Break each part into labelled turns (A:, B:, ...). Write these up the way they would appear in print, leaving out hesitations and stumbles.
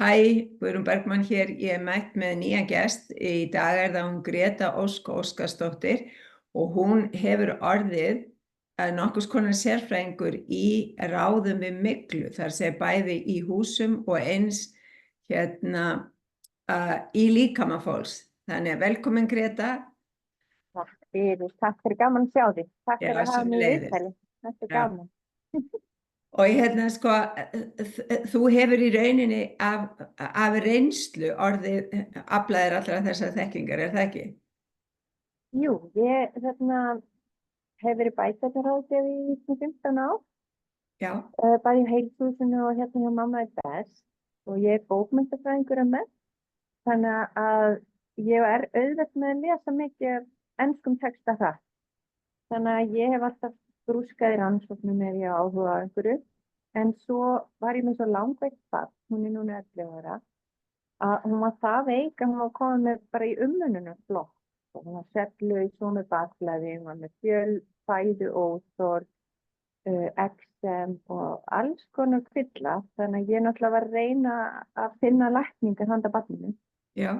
A: Hæ, Guðrún Bergmann hér. Ég er mætt með nýja gest. Í dag er það hún Greta Ósk Óskarsdóttir og hún hefur orðið nokkurs konar sérfræðingur í ráðum við myglu. Það er að segja bæði í húsum og eins hérna í líkama fólks. Þannig að velkomin Greta.
B: Takk fyrir gaman að sjá þig. Takk
A: Já,
B: fyrir að hafa mig í
A: sömuleiðis.
B: viðtali. Þetta er
A: Já.
B: gaman.
A: Og sko, þú hefur í rauninni af reynslu orðið aflaðir allra þessar þekkingar, er það ekki?
B: Jú, ég hef verið bæjarráðgjafi í 15 ár,
A: Já,
B: bæði í heilsúsinu og hérna hjá Mamma er best og ég er bókmenntafræðingur að mennt, þannig að ég er auðvelt með að lesa mikið enskum texta hratt. Þannig að ég hef alltaf grúskað í rannsóknum ef ég á áhuga á einhverju. En svo var ég með svo langveikt barn, hún er núna 11 ára, að hún var það veik að hún var komin með bara í umönnunum flokk. Hún var svefnlaus, hún með bakflæði, hún var með fæðuóþol, exem og alls konar kvilla. Þannig að ég náttúrulega var að reyna að finna lækningar handa barninu.
A: já,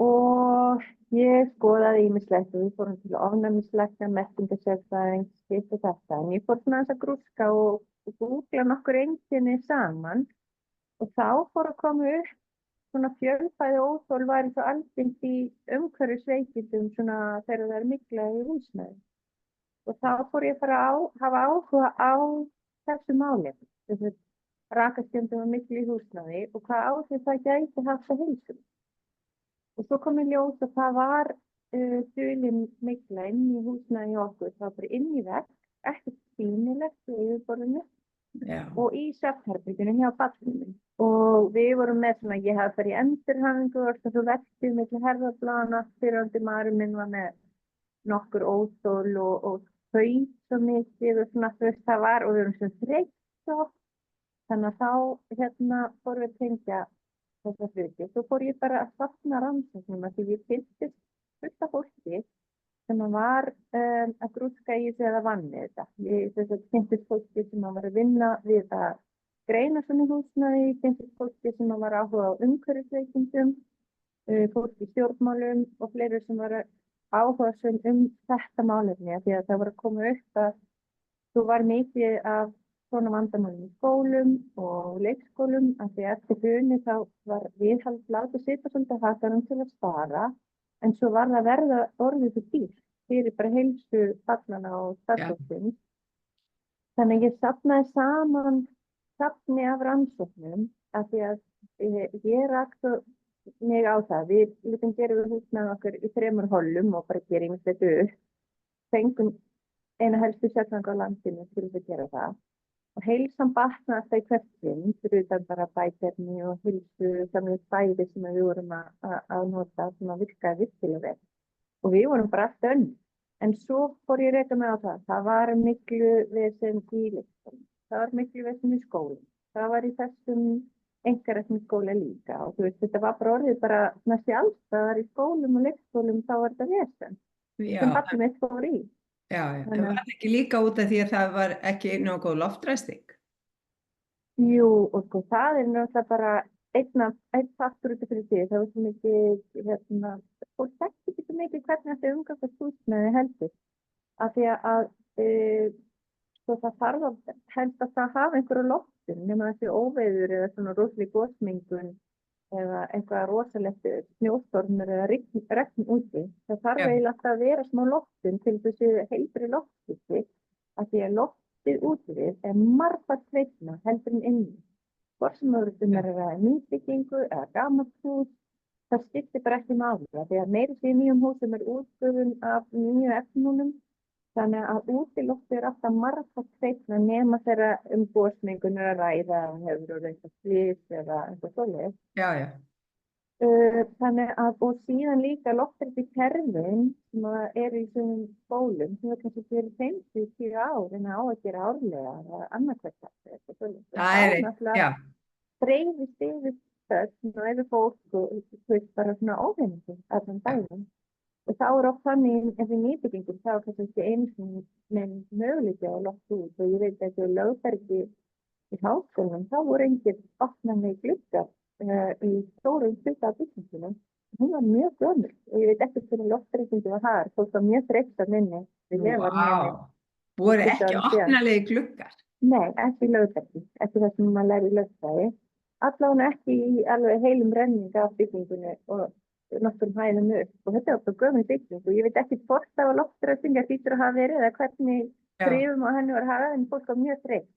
B: Og ég skoðaði ýmislegt og við fórum til ofnæmislækna, meltingarsérfræðings, hitt og þetta. En ég fór svona aðeins að grúska og googla nokkur einkenni saman og þá fór að koma upp svona fjölfæði óþol væri svo algengt í umhverfisveikindum svona þegar það er mygla í húsnæði. Og þá fór ég bara að hafa áhuga á þessu málefni, þessu rakaskemmdum og myglu í húsnæði og hvað áhrif það gæti haft á heilsu. Og svo kom í ljós að það var dulin mygla inn í húsnæði hjá okkur, það var bara inn í vegg, ekkert sýnilegt í yfirborðinu
A: já,
B: og í svefnherberginu hjá barninu. Og við vorum með svona, ég hafði farið í endurhæfingu og svo vextið milli herðablana, fyrrandi maðurinn minn var með nokkur óþol og þau svo mikið og svona það var og við vorum svona þreytt og þannig að þá fórum við að tengja þessa hluti. Svo fór ég bara að safna rannsóknum að því ég fylgdist fullt af fólki sem var að grúska í þessu eða vanni þetta. Ég fylgdist fólki sem var að vinna við að greina svona húsnæði, fylgdist fólki sem var áhuga á umhverfisveikindum, fólki í stjórnmálum og fleiri sem var áhuga þetta málefni því að það var að koma upp að þú var mikið af svona vandamálum í skólum og leikskólum af því eftir hruni þá var viðhald látið sitja svolítið hakanum til að spara en svo var það verða orðið svo dýrt fyrir bara heilsu barnanna og starfsfólksins. Þannig að ég safnaði saman safni af rannsóknum af því að ég rakti mig á það. Við gerum við húsnæði okkur í 3 hollum og bara gerum þetta upp. Fengum eina helstu sérfræðinga á landinu til að gera það. Og heilsan batnaði alltaf í hvert sinn, fyrir utan bara bækerni og heilsu samlega stæði sem við vorum að nota sem að virkaði virkilega vel. Og við vorum bara alltaf önnur. En svo fór ég að reka mig á það. Það var miklu vesen í leikskólum. Það var miklu vesen í skólum. Það var í þessum einkareknum skóla líka. Og þú veist, þetta var bara orðið bara næstu alls. Það var í skólum og leikskólum, þá var þetta vesen. Sem barnið mitt fór í.
A: já. En var það ekki líka út af því að það var ekki nógu góð loftræsting?
B: Jú, og sko, það er náttúrulega bara einn faktur út af fyrir því. Það var svo mikið, fólk þekkti ekki svo mikið hvernig þetta umgangast húsnæði heldur. Af því að sko, það þarf að helst að það hafa einhverju loftun nema þessi óveður eða svona rosaleg gosmengun eða eitthvað rosalegt snjóstormur eða regn úti. Það þarf eiginlega alltaf að vera smá loftun til þessi heilbrigði loftskipti af því að loftið úti við er margfalt hreinna heldur en inni. Hvort sem er að nýbyggingu eða gamalt hús, það skiptir bara ekki máli því að meira sér í nýjum húsum er útgufun af nýju efnunum þannig að útiloftið er alltaf margfalt hreinna nema þegar gosmengun er að ræða hefur verið eitthvað slys eða eitthvað svoleiðis.
A: Já, já.
B: Þannig að og síðan líka loftræstikerfin sem eru í þessum skólum sem er kannski fyrir 50-10 ár en á að gera árlega eða annarkvæmt eitthvað svoleiðis.
A: Það er eitt, já.
B: Dreifist yfir þess og yfir fólk og bara svona óvinnandi allan daginn. Og þá er oft þannig ef við nýbyggingum þá er kannski einu með möguleiki á loft út og ég veit að þetta er lögbergi í háskólanum, þá voru engir opnandi gluggar í stórum hluta af byggingunum. Hún var mjög gömul og ég veit ekki hvernig loftreikingi var þar. Fólk var mjög þreytt af minni.
A: Voru ekki opnalegi gluggar?
B: Nei, ekki í lögfræði, ekki það sem maður læri í lögfræði. Allavega ekki í alveg heilum renning af byggingunni og nokkrum hæðum upp. Og þetta var bara gömul bygging og ég veit ekki hvort það var loftreikingar hlýtur að hafa verið eða hvernig skrifum á henni var hafað, en fólk var mjög þreytt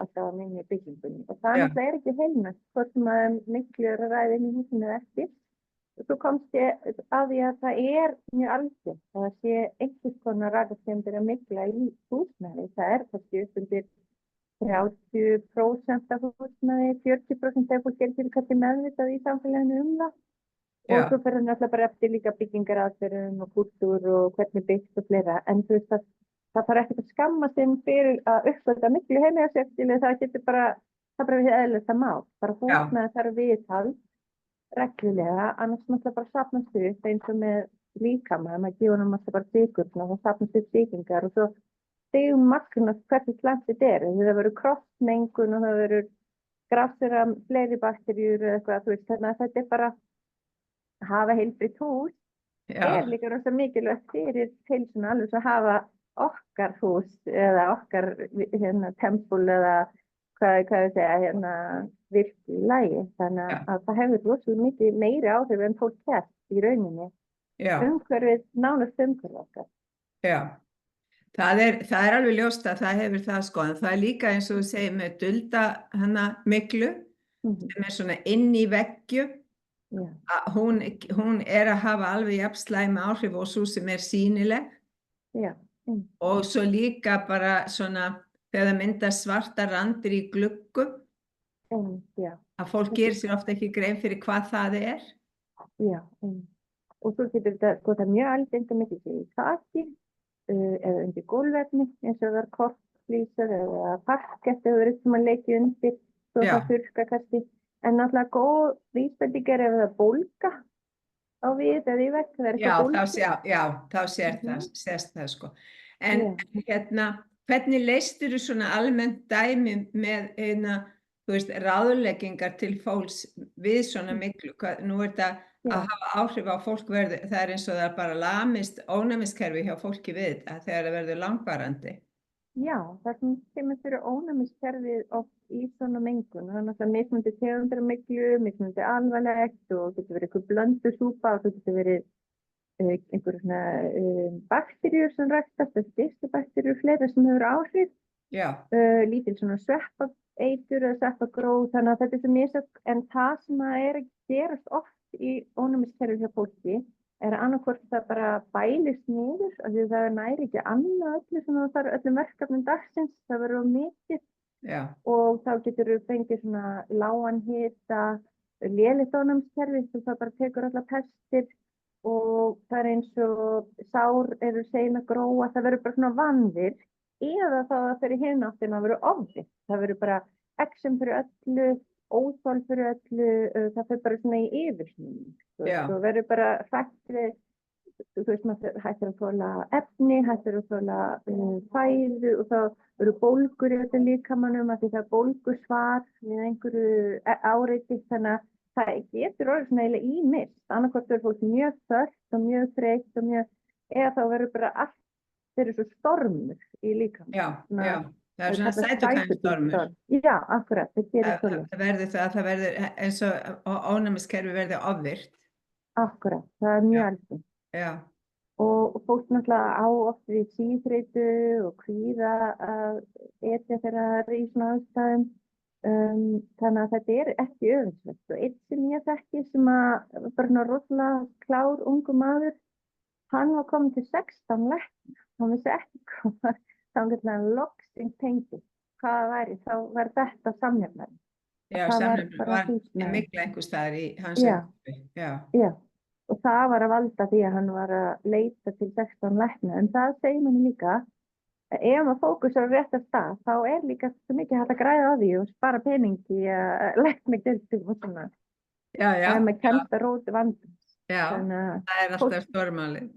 B: alltaf að minni byggingunni. Og það náttúrulega ekki heilnægt, hvort maður miklu er að ræða inn í húsinu eða ekki. Og svo komst ég að því að það mjög algengt að það sé einhvers konar rakaskemmdir að mikla í húsnæði. Það kannski upp undir 30% af húsnæði, 40% ef fólk fyrir kannski meðvitað í samfélaginu það. Og svo fyrir náttúrulega bara eftir líka byggingaraðferðum og kúltúr og hvernig byggt og fleira. En þú veist að það þarf ekkert að skammast inn fyrir að uppsölda miklu heimiliseftileg, það getur bara, það bara við eðlilegt að má. Bara húsnæði þarf viðhald reglulega, annars náttúrulega bara safnast upp eins og með líkama, maður gefur hann alltaf bara sykurna og það safnast upp sýkingar og svo stegum magnast hvernig slæmt þetta það verður krossmengun og það verður grafsir af fleiri bakteríur eða eitthvað, þú veist, þannig að þetta bara hafa heilbrigt hús líka rosa mikilvægt fyrir heilsuna, alveg svo hafa okkar hús eða okkar tempul eða hvað við segja virki í lagi, þannig að það hefur rosalega mikið meiri áhrif en fólk hér í rauninni umhverfið, nánast umhverfið okkar.
A: Það er alveg ljóst að það hefur það sko, en það er líka eins og þú segir með dulda miklu sem er svona inn í veggju að hún er að hafa alveg jafn slæma áhrif og svo sem er sýnileg og svo líka bara svona þegar það mynda svarta randir í gluggum að fólk gerir sér ofta ekki grein fyrir hvað það er.
B: Og svo getur þetta, sko það er mjög algengt að mikið í þaki eða undir gólfefni eins og það er kortflísar eða parkett eða það er eitthvað að leikja undir svo það þurrka kannski. En náttúrulega góð vísbending ef það bólga á við eða í vegg, það er eitthvað bólga.
A: Þá sést það sko. En hvernig leystur þú svona almennt dæmi með þú veist, ráðleggingar til fólks við svona miklu? Nú er þetta að hafa áhrif á fólk það er eins og það bara lamist ónæmiskerfi hjá fólki við þetta þegar það verður langvarandi.
B: Já, það sem kemur fyrir ónæmiskerfið oft í svona mengun. Það er náttúrulega mismunandi tegundir af myglu, mismunandi alvarlegt og getur verið eitthvað blöndusúpa og það getur verið einhver svona bakteríur sem ræktast, bakteríur fleira sem hefur áhrif. Lítil svona sveppeitur eða sveppagróð, þannig að þetta er svo misjafnt, en það sem er að gerast oft í ónæmiskerfið hjá fólki er að annarkvort það bara bælist niður, af því það næri ekki annað öllu sem það þarf öllum verkefnum dagsins, það verður mikið og þá getur við fengið svona lágan hita, lélegt ónæmiskerfi, það bara tekur allar pestir og það er eins og sár eru sein að gróa, það verður bara svona vanvirk eða þá það fyrir hinn áttina að verður ofvirk, það verður bara eksem fyrir öllu, óþol fyrir öllu, það fyrir bara svona í yfirsnýning. Svo verður bara hættir, þú veist maður hættir að þola efni, hættir að þola fæðu og þá verður bólgur í öllum líkamanum af því það er bólgusvar við einhverju áreiti, þannig að það getur orðið svona eiginlega ýmist. Annarkvort verður fólk mjög þörft og mjög þreytt og eða þá verður bara allt fyrir svo stormur í líkamanum.
A: Það er svona sætukænstormur.
B: Já, akkurat, það gerir
A: svoleiðis. Það verður eins og ónæmiskerfi verður ofvirkt.
B: Akkurat, það er mjög algengt. Og fólk náttúrulega á oft við síþreytu og kvíða að etja þeirra í svona aðstæðum. Þannig að þetta er ekki öfundsvert. Og einn sem ég þekki sem að bara rosalega klár ungu maður, hann var komin til 16 lækna. Hann vissi ekki hvað þá getur hann loksins tengið hvað væri, þá var þetta samnefnari.
A: Samnefnari var mikla einhver staðar í hans umhverfi.
B: Já, og það var að valda því að hann var að leita til 16 lækna, en það segir manni líka að ef maður fókusar á rétta stað, þá er líka svo mikið hægt að græða á því og spara peningi að lækna gildum og svona. Það er með kemst að róti vandans.
A: Það er alltaf stórmálið.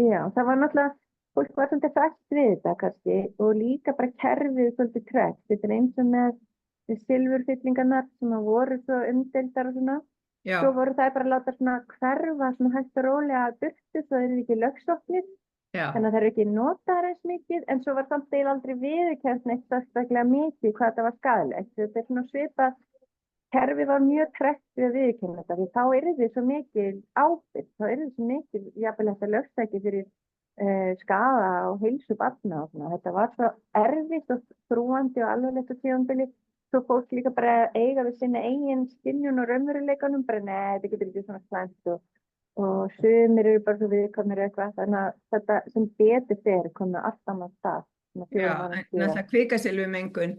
B: Já, það var náttúrulega fólk var svolítið fæst við þetta kannski og líka bara kerfið svolítið trekt. Þetta er eins og með silfurfyllingarnar sem að voru svo umdeildar og svona.
A: Já,
B: Svo voru þær bara að láta svona hverfa svona hægt og rólega að burtu svo þeir eru ekki lögsóknir.
A: já,
B: Þannig að það eru ekki notaðar eins mikið en svo var samt eiginlega aldrei viðurkennt neitt sérstaklega mikið hvað þetta var skaðlegt. Þetta er svona svipað, kerfið var mjög tregt við að viðurkenna þetta því þá yrði svo mikil ábyrgð, þá yrði svo mikil jafnvel þetta lögstæki fyrir skaða og heilsu barna og svona. Þetta var svo erfitt og þrúgandi og alvarlegt á tímabili. Svo fólk líka bara eiga við sinna eigin skynjun og raunveruleikanum, bara nei, þetta getur ekki svona slæmt og sumir eru bara svo viðkvæmir eitthvað, þannig að þetta sem betur fer komið allt annað stað.
A: já, en það kvikasilfumengun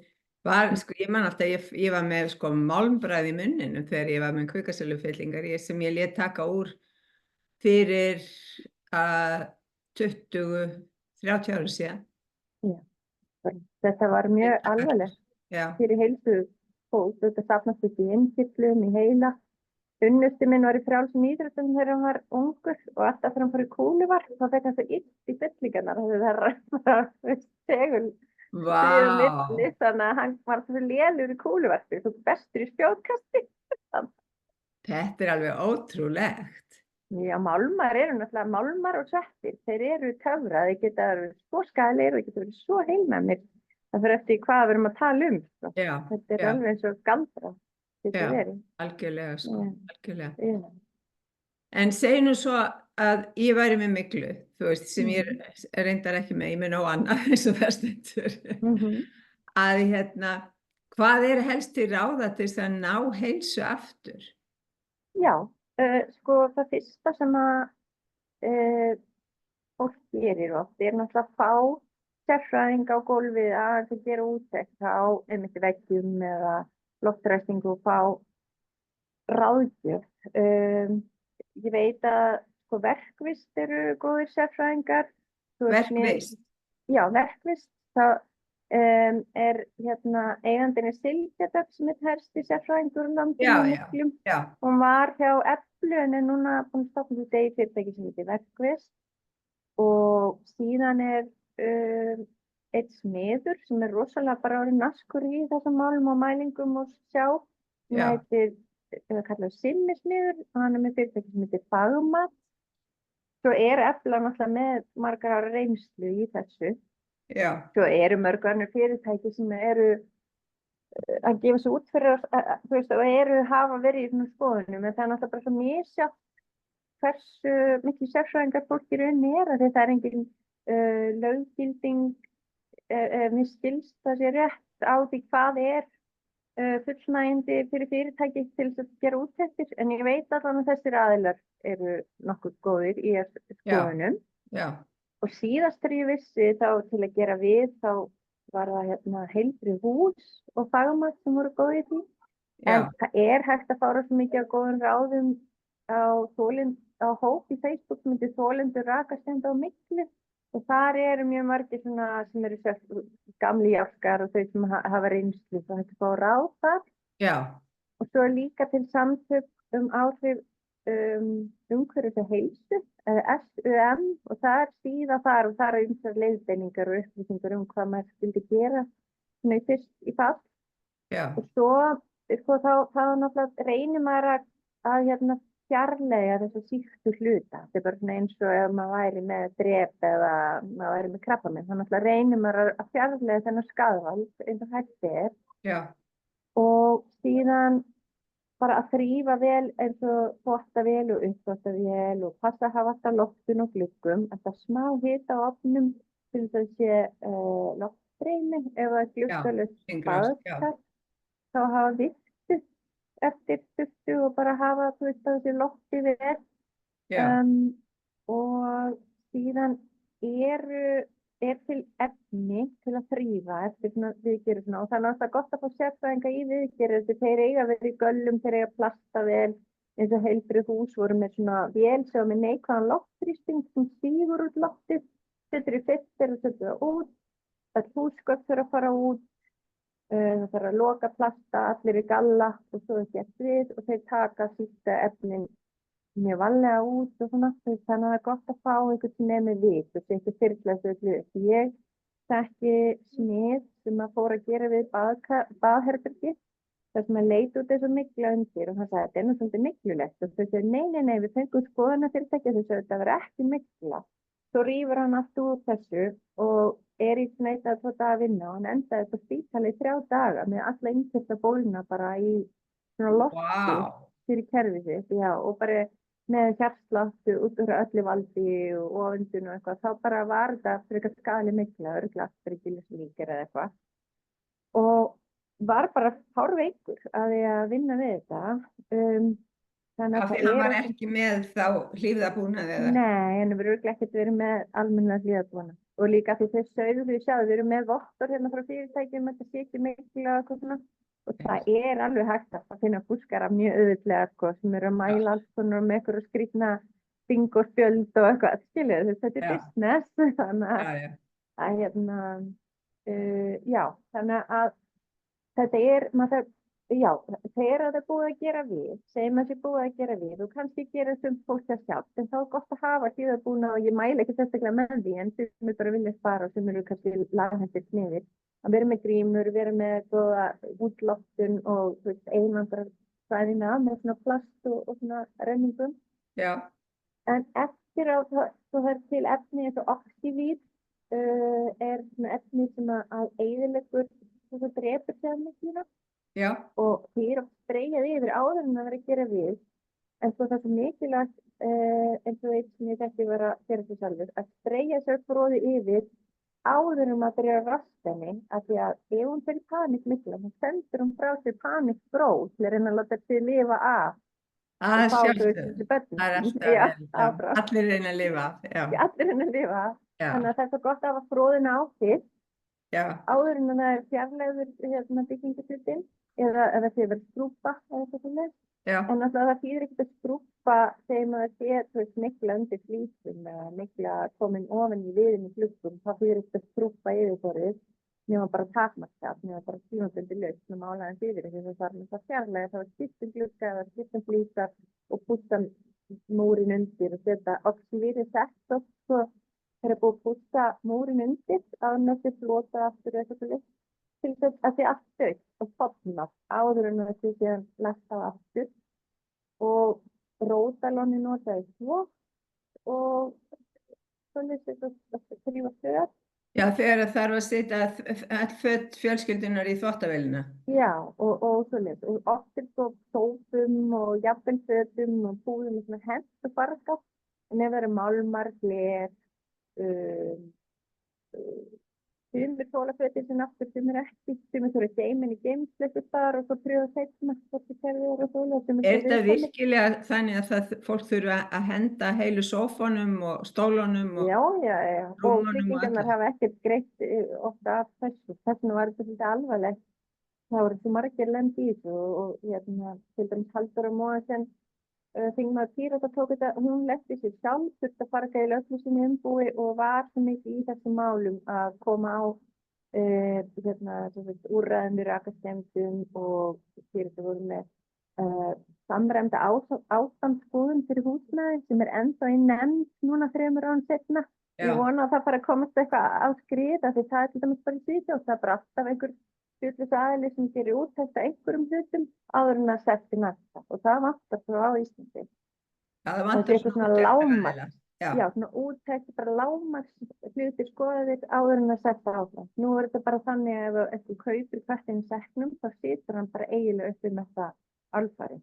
A: var, sko, ég man alltaf, ég var með sko málmbræð í munninu þegar ég var með kvikasilfufyllingar sem ég lét taka úr fyrir 20-30 árum síðan.
B: Já, þetta var mjög alvarlegt fyrir heilsu fólks, þetta safnast upp í innkirtlum, í heila. Unnusti minn var í frjálsum íþróttum þegar hann var ungur og alltaf þegar hann fór í kúluvarp þá fekk hann svo illt í fyllingarnar það er bara segul þannig að hann var svo lélur í kúluvarpi svo bestur í spjótkasti.
A: Þetta er alveg ótrúlegt.
B: Já, málmar eru náttúrulega málmar og sveppir, þeir eru töfra, þeir geta verið svo skaðlegir og geta verið svo heilnæmir. Það fyrir eftir hvað við erum að tala um.
A: Já,
B: þetta er alveg eins og galdra.
A: Já, algjörlega, sko, algjörlega.
B: Já.
A: En segi nú svo að ég væri með myglu, þú veist, sem ég reyndar ekki með, ég með nóg annað eins og það stendur. Að hvað er helst til ráða til þess að ná heilsu aftur?
B: Já, sko það fyrsta sem að fólk gerir oft er náttúrulega að fá sérfræðing á gólfið að gera úttekt á einmitt veggjum eða loftræstingu og fá ráðgjöf. Ég veit að sko, verkvist eru góðir sérfræðingar.
A: Verkvist?
B: Já, verkvist. Það er eigandinn Silvia sem er helsti sérfræðingur á landinu. Hún var hjá Eflu en er núna búin að stofna þetta í fyrirtæki sem heitir Verkvist. Og síðan er einn smiður sem er rosalega bara orðinn naskur í þessum málum og mælingum og sjá sem heitir, kallað Simmi-smiður og hann er með fyrirtæki sem heitir Fagmat. Svo er Efla náttúrulega með margar ára reynslu í þessu.
A: Já.
B: Svo eru mörg önnur fyrirtæki sem eru að gefa sig út fyrir þú veist, og hafa verið í svona skoðunum en það er náttúrulega bara svo misjafnt hversu miklu sérfræðingar fólk í rauninni er að það er engin löggilding mér skilst það sé rétt á því hvað er fullnægjandi fyrir fyrirtæki til að gera úttektir en ég veit að þannig að þessir aðilar eru nokkuð góðir í skoðunum.
A: Já.
B: Og síðast þegar ég vissi þá til að gera við þá var það heilbrigð hús og Fagmat sem voru góðir í því. En það er hægt að fára svo mikið á góðum ráðum á hóp í Facebook sem heitir Þolendur rakastenda á myglu og þar eru mjög margir svona sem eru gamli jálkar og þau sem hafa reynslu þá hægt að fá ráð þar.
A: Já.
B: Og svo líka til samtök áhrif umhverfis og heilsu, SUM og það er síða þar og það eru ýmsar leiðbeiningar og upplýsingar hvað maður skyldi gera fyrst í fall.
A: Já.
B: Og svo þá náttúrulega reynir maður að fjarlægja þessa sýktu hluta. Þetta er bara svona eins og ef maður væri með drep eða maður væri með krabbamein. Þannig að reynir maður að fjarlægja þennan skaðvald eins og hægt er.
A: Já.
B: Og síðan bara að þrífa vel eins og þvotta vel og uppþvotta vel og passa að hafa alltaf loftun og gluggum. Alltaf smá hita á ofnum til þess að sé loftstreymi. Ef það er gluggalaust baðkar þá hafa virtu eftir 20 og bara hafa þessi lofti vel. Og síðan er til efni til að þrífa eftir viðgerð og þannig að það er gott að fá sérfræðinga í viðgerð þeir eiga verið í göllum, þeir eiga plasta vel eins og heilbrigð hús voru með svona vél sem með neikvæðan loftþrýsting sem stígur út loftið, setur í filter og setur það út, það húsgögn þurfa að fara út, það þarf að loka plasta, allir í galla og svo gert við og þeir taka sísta efnin mjög varlega út og svona, þannig að það er gott að fá einhvern sem er með vit og þetta er fyrirlega hlut. Ég þekki smið sem að fór að gera við baðherbergi þar sem að leit út þessu mikla undir og hann sagði þetta nú svolítið miklulegt og þau segir nei, við fengum skoðunarfyrirtæki þau segir þetta verður ekki mikla. Svo rífur hann aftur úr þessu og í sneitt að þetta að vinna og hann endaði upp á spítali í 3 daga með alla innkeypta bólna bara í svona lofti fyrir kerfið sitt, já, og bara með hjartsláttu út úr öllu valdi og ofundun og eitthvað, þá bara var þetta fyrir eitthvað skali mikla, örgulega fyrir gillislíkir eða eitthvað. Og var bara hárveikur að því að vinna við þetta. Þannig
A: Af því hann var ekki með þá hlífðabúnaði eða?
B: Nei, hann hefur örgulega ekkert verið með almennilega hlífðabúnað. Og líka því þau sögðu, við erum með vottor hérna frá fyrirtækjum, þetta sé ekki mikla og eitthvað svona. Og það alveg hægt að finna fúskara mjög auðvitlega sko, sem eru að mæla alls konar með einhverju skrýtna sting og spjöld og eitthvað, skiljuðu, þetta business, þannig að hérna, já, þannig að þetta þegar það er búið að gera við, segjum að það er búið að gera við og kannski gera sem fólk það sjálft, en þá er gott að hafa hlífðabúnað og ég mæla ekki sérstaklega með því, en sem er bara viljað spara og sem eru kannski laghendir sniðir. Að vera með grímur, vera með góða útloftun og einangra svæðina með svona plast og svona renningum.
A: Já. En
B: eftir á það er til efni eins og oxyvíð svona efni sem að eyðileggur og það drepur sig af mikluna.
A: Já.
B: Og því að spreyjað yfir áður en að vera að gera við. En svo það er svo mikilvægt eins og eitt sem ég þekki vera að gera þessu sjálfur, að spreyja sér fróði yfir áður að byrja að rasta henni, af því að ef hún fyrir panik mikla, hún sendur hún frá sér panikbróð til að reyna að láta sig lifa af.
A: Sjálfsögðu, það er alltaf vel, allir reyna að lifa af.
B: Allir reyna að lifa af, þannig að það er svo gott að hafa fróðina á þitt, áður en það er fjarlægur byggingasutinn, eða það sé verið skrúpa eða eitthvað svona. En alltaf það þýðir ekkert að skrúpa þegar maður sé mikla undir flísum eða mikla komin ofan í viðin í gluggum, þá þýðir ekkert að skrúpa yfirborðið nema bara takmarkað, nema bara tímabundið lausn og mála aðeins yfir því það var það fjarlæga, það var skiptum glugga eða skiptum flísar og pússa múrin undir og setja oxyvíri sett og svo er búið að pússa múrin undir á næstu flota aftur eða eitthvað litt. Til þess að því aftur og fotna áður en þessi síðan lagt á aftur og rótalóni notaði svo og svolítið þetta að þrýfa föt.
A: Já, þegar það þarf að setja all föt fjölskyldunar í þvottavélina.
B: Já, og svolítið. Og oftir svo sópum og jafnfötum og púðum og svona hent og farskap. En ef það eru málmar, gler, sumir þólafötin sem aftur sem ekki, sumir þurfa geimin í geimsleitu þar og svo pröfa seinna hvort kerfið og þóla.
A: Þetta virkilega þannig að fólk þurfa að henda heilu sófanum og stólunum og
B: rúmunum og flýtingarnar hafa ekkert greitt ofta af þessu. Þessum var þetta svolítið alvarlegt. Það voru svo margir lend í þessu og til dæmis Halldóra Mogensen þingmaður Pírata tók þetta, hún lenti sér sjálf, þurfti að fara gæla öllu sinni umbúi og var svo mikið í þessum málum að koma á úrræðum við rakaskemmdum og Pírata voru með samræmda ástandsskoðun fyrir húsnæði sem er ennþá í nefnd núna 3 árum seinna. Ég vona að það fara að komast eitthvað á skrið af því það er til dæmis bara í Svíþjóð, það er bara alltaf einhver hlutlaus aðili sem gerir úttekt á einhverjum hlutum áður en að setja næsta og það vantar svo á Íslandi.
A: Það vantar
B: svona lágmarks, svona úttekt, bara lágmarks hlutir skoðaðir áður en að setja áfram. Nú er þetta bara þannig að ef þú kaupir hvert einu seknum þá situr hann bara eiginlega upp með það alfarið.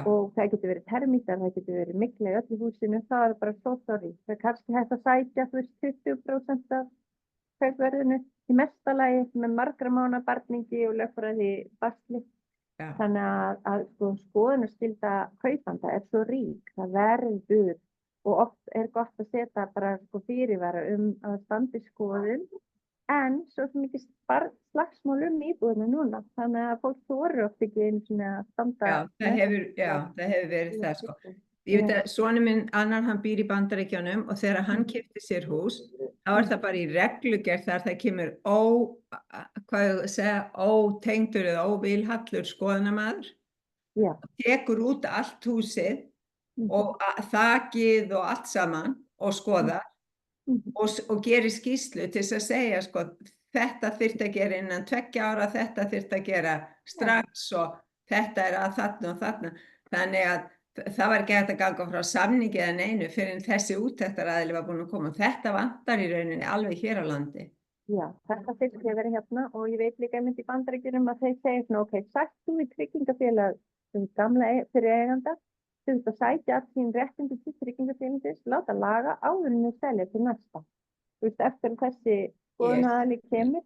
B: Og það getur verið termítar, það getur verið mikla í öllu húsinu, það er bara svo sorry. Það er kannski hægt að sækja 20% af kaupverðinu í mesta lagi með margra mánaða barningi og lögfræði basli. Þannig að skoðunarskylda kaupanda er svo rík, það verður og oft er gott að setja bara fyrirvara að standi skoðun en svo mikið slagsmál íbúðina núna, þannig að fólk þorir oft ekki einu svona að standa.
A: Það hefur verið það sko. Ég veit að sonur minn annar, hann býr í Bandaríkjunum og þegar hann keypti sér hús, þá er það bara í reglugerð þar það kemur ótengdur eða óvilhallur skoðunarmaður, tekur út allt húsið og þakið og allt saman og skoðar og gerir skýrslu til þess að segja sko, þetta þyrfti að gera innan 2 ára, þetta þyrfti að gera strax og þetta að þarna og þarna. Þannig að það var ekki hægt að ganga frá samningi eða neinu fyrir en þessi úttekt var búin að koma. Þetta vantar í rauninni alveg hér á landi.
B: Já, þetta þyrfti að vera hérna og ég veit líka einmitt í Bandaríkjunum að þeir segja svona, ok, sætt þú í tryggingafélag gamla fyrir eiganda, þú veist að sætja allt sín réttindi til tryggingafélagsins, láta laga áður en þú selja til næsta. Þú veist, eftir að þessi skoðunaraðili kemur,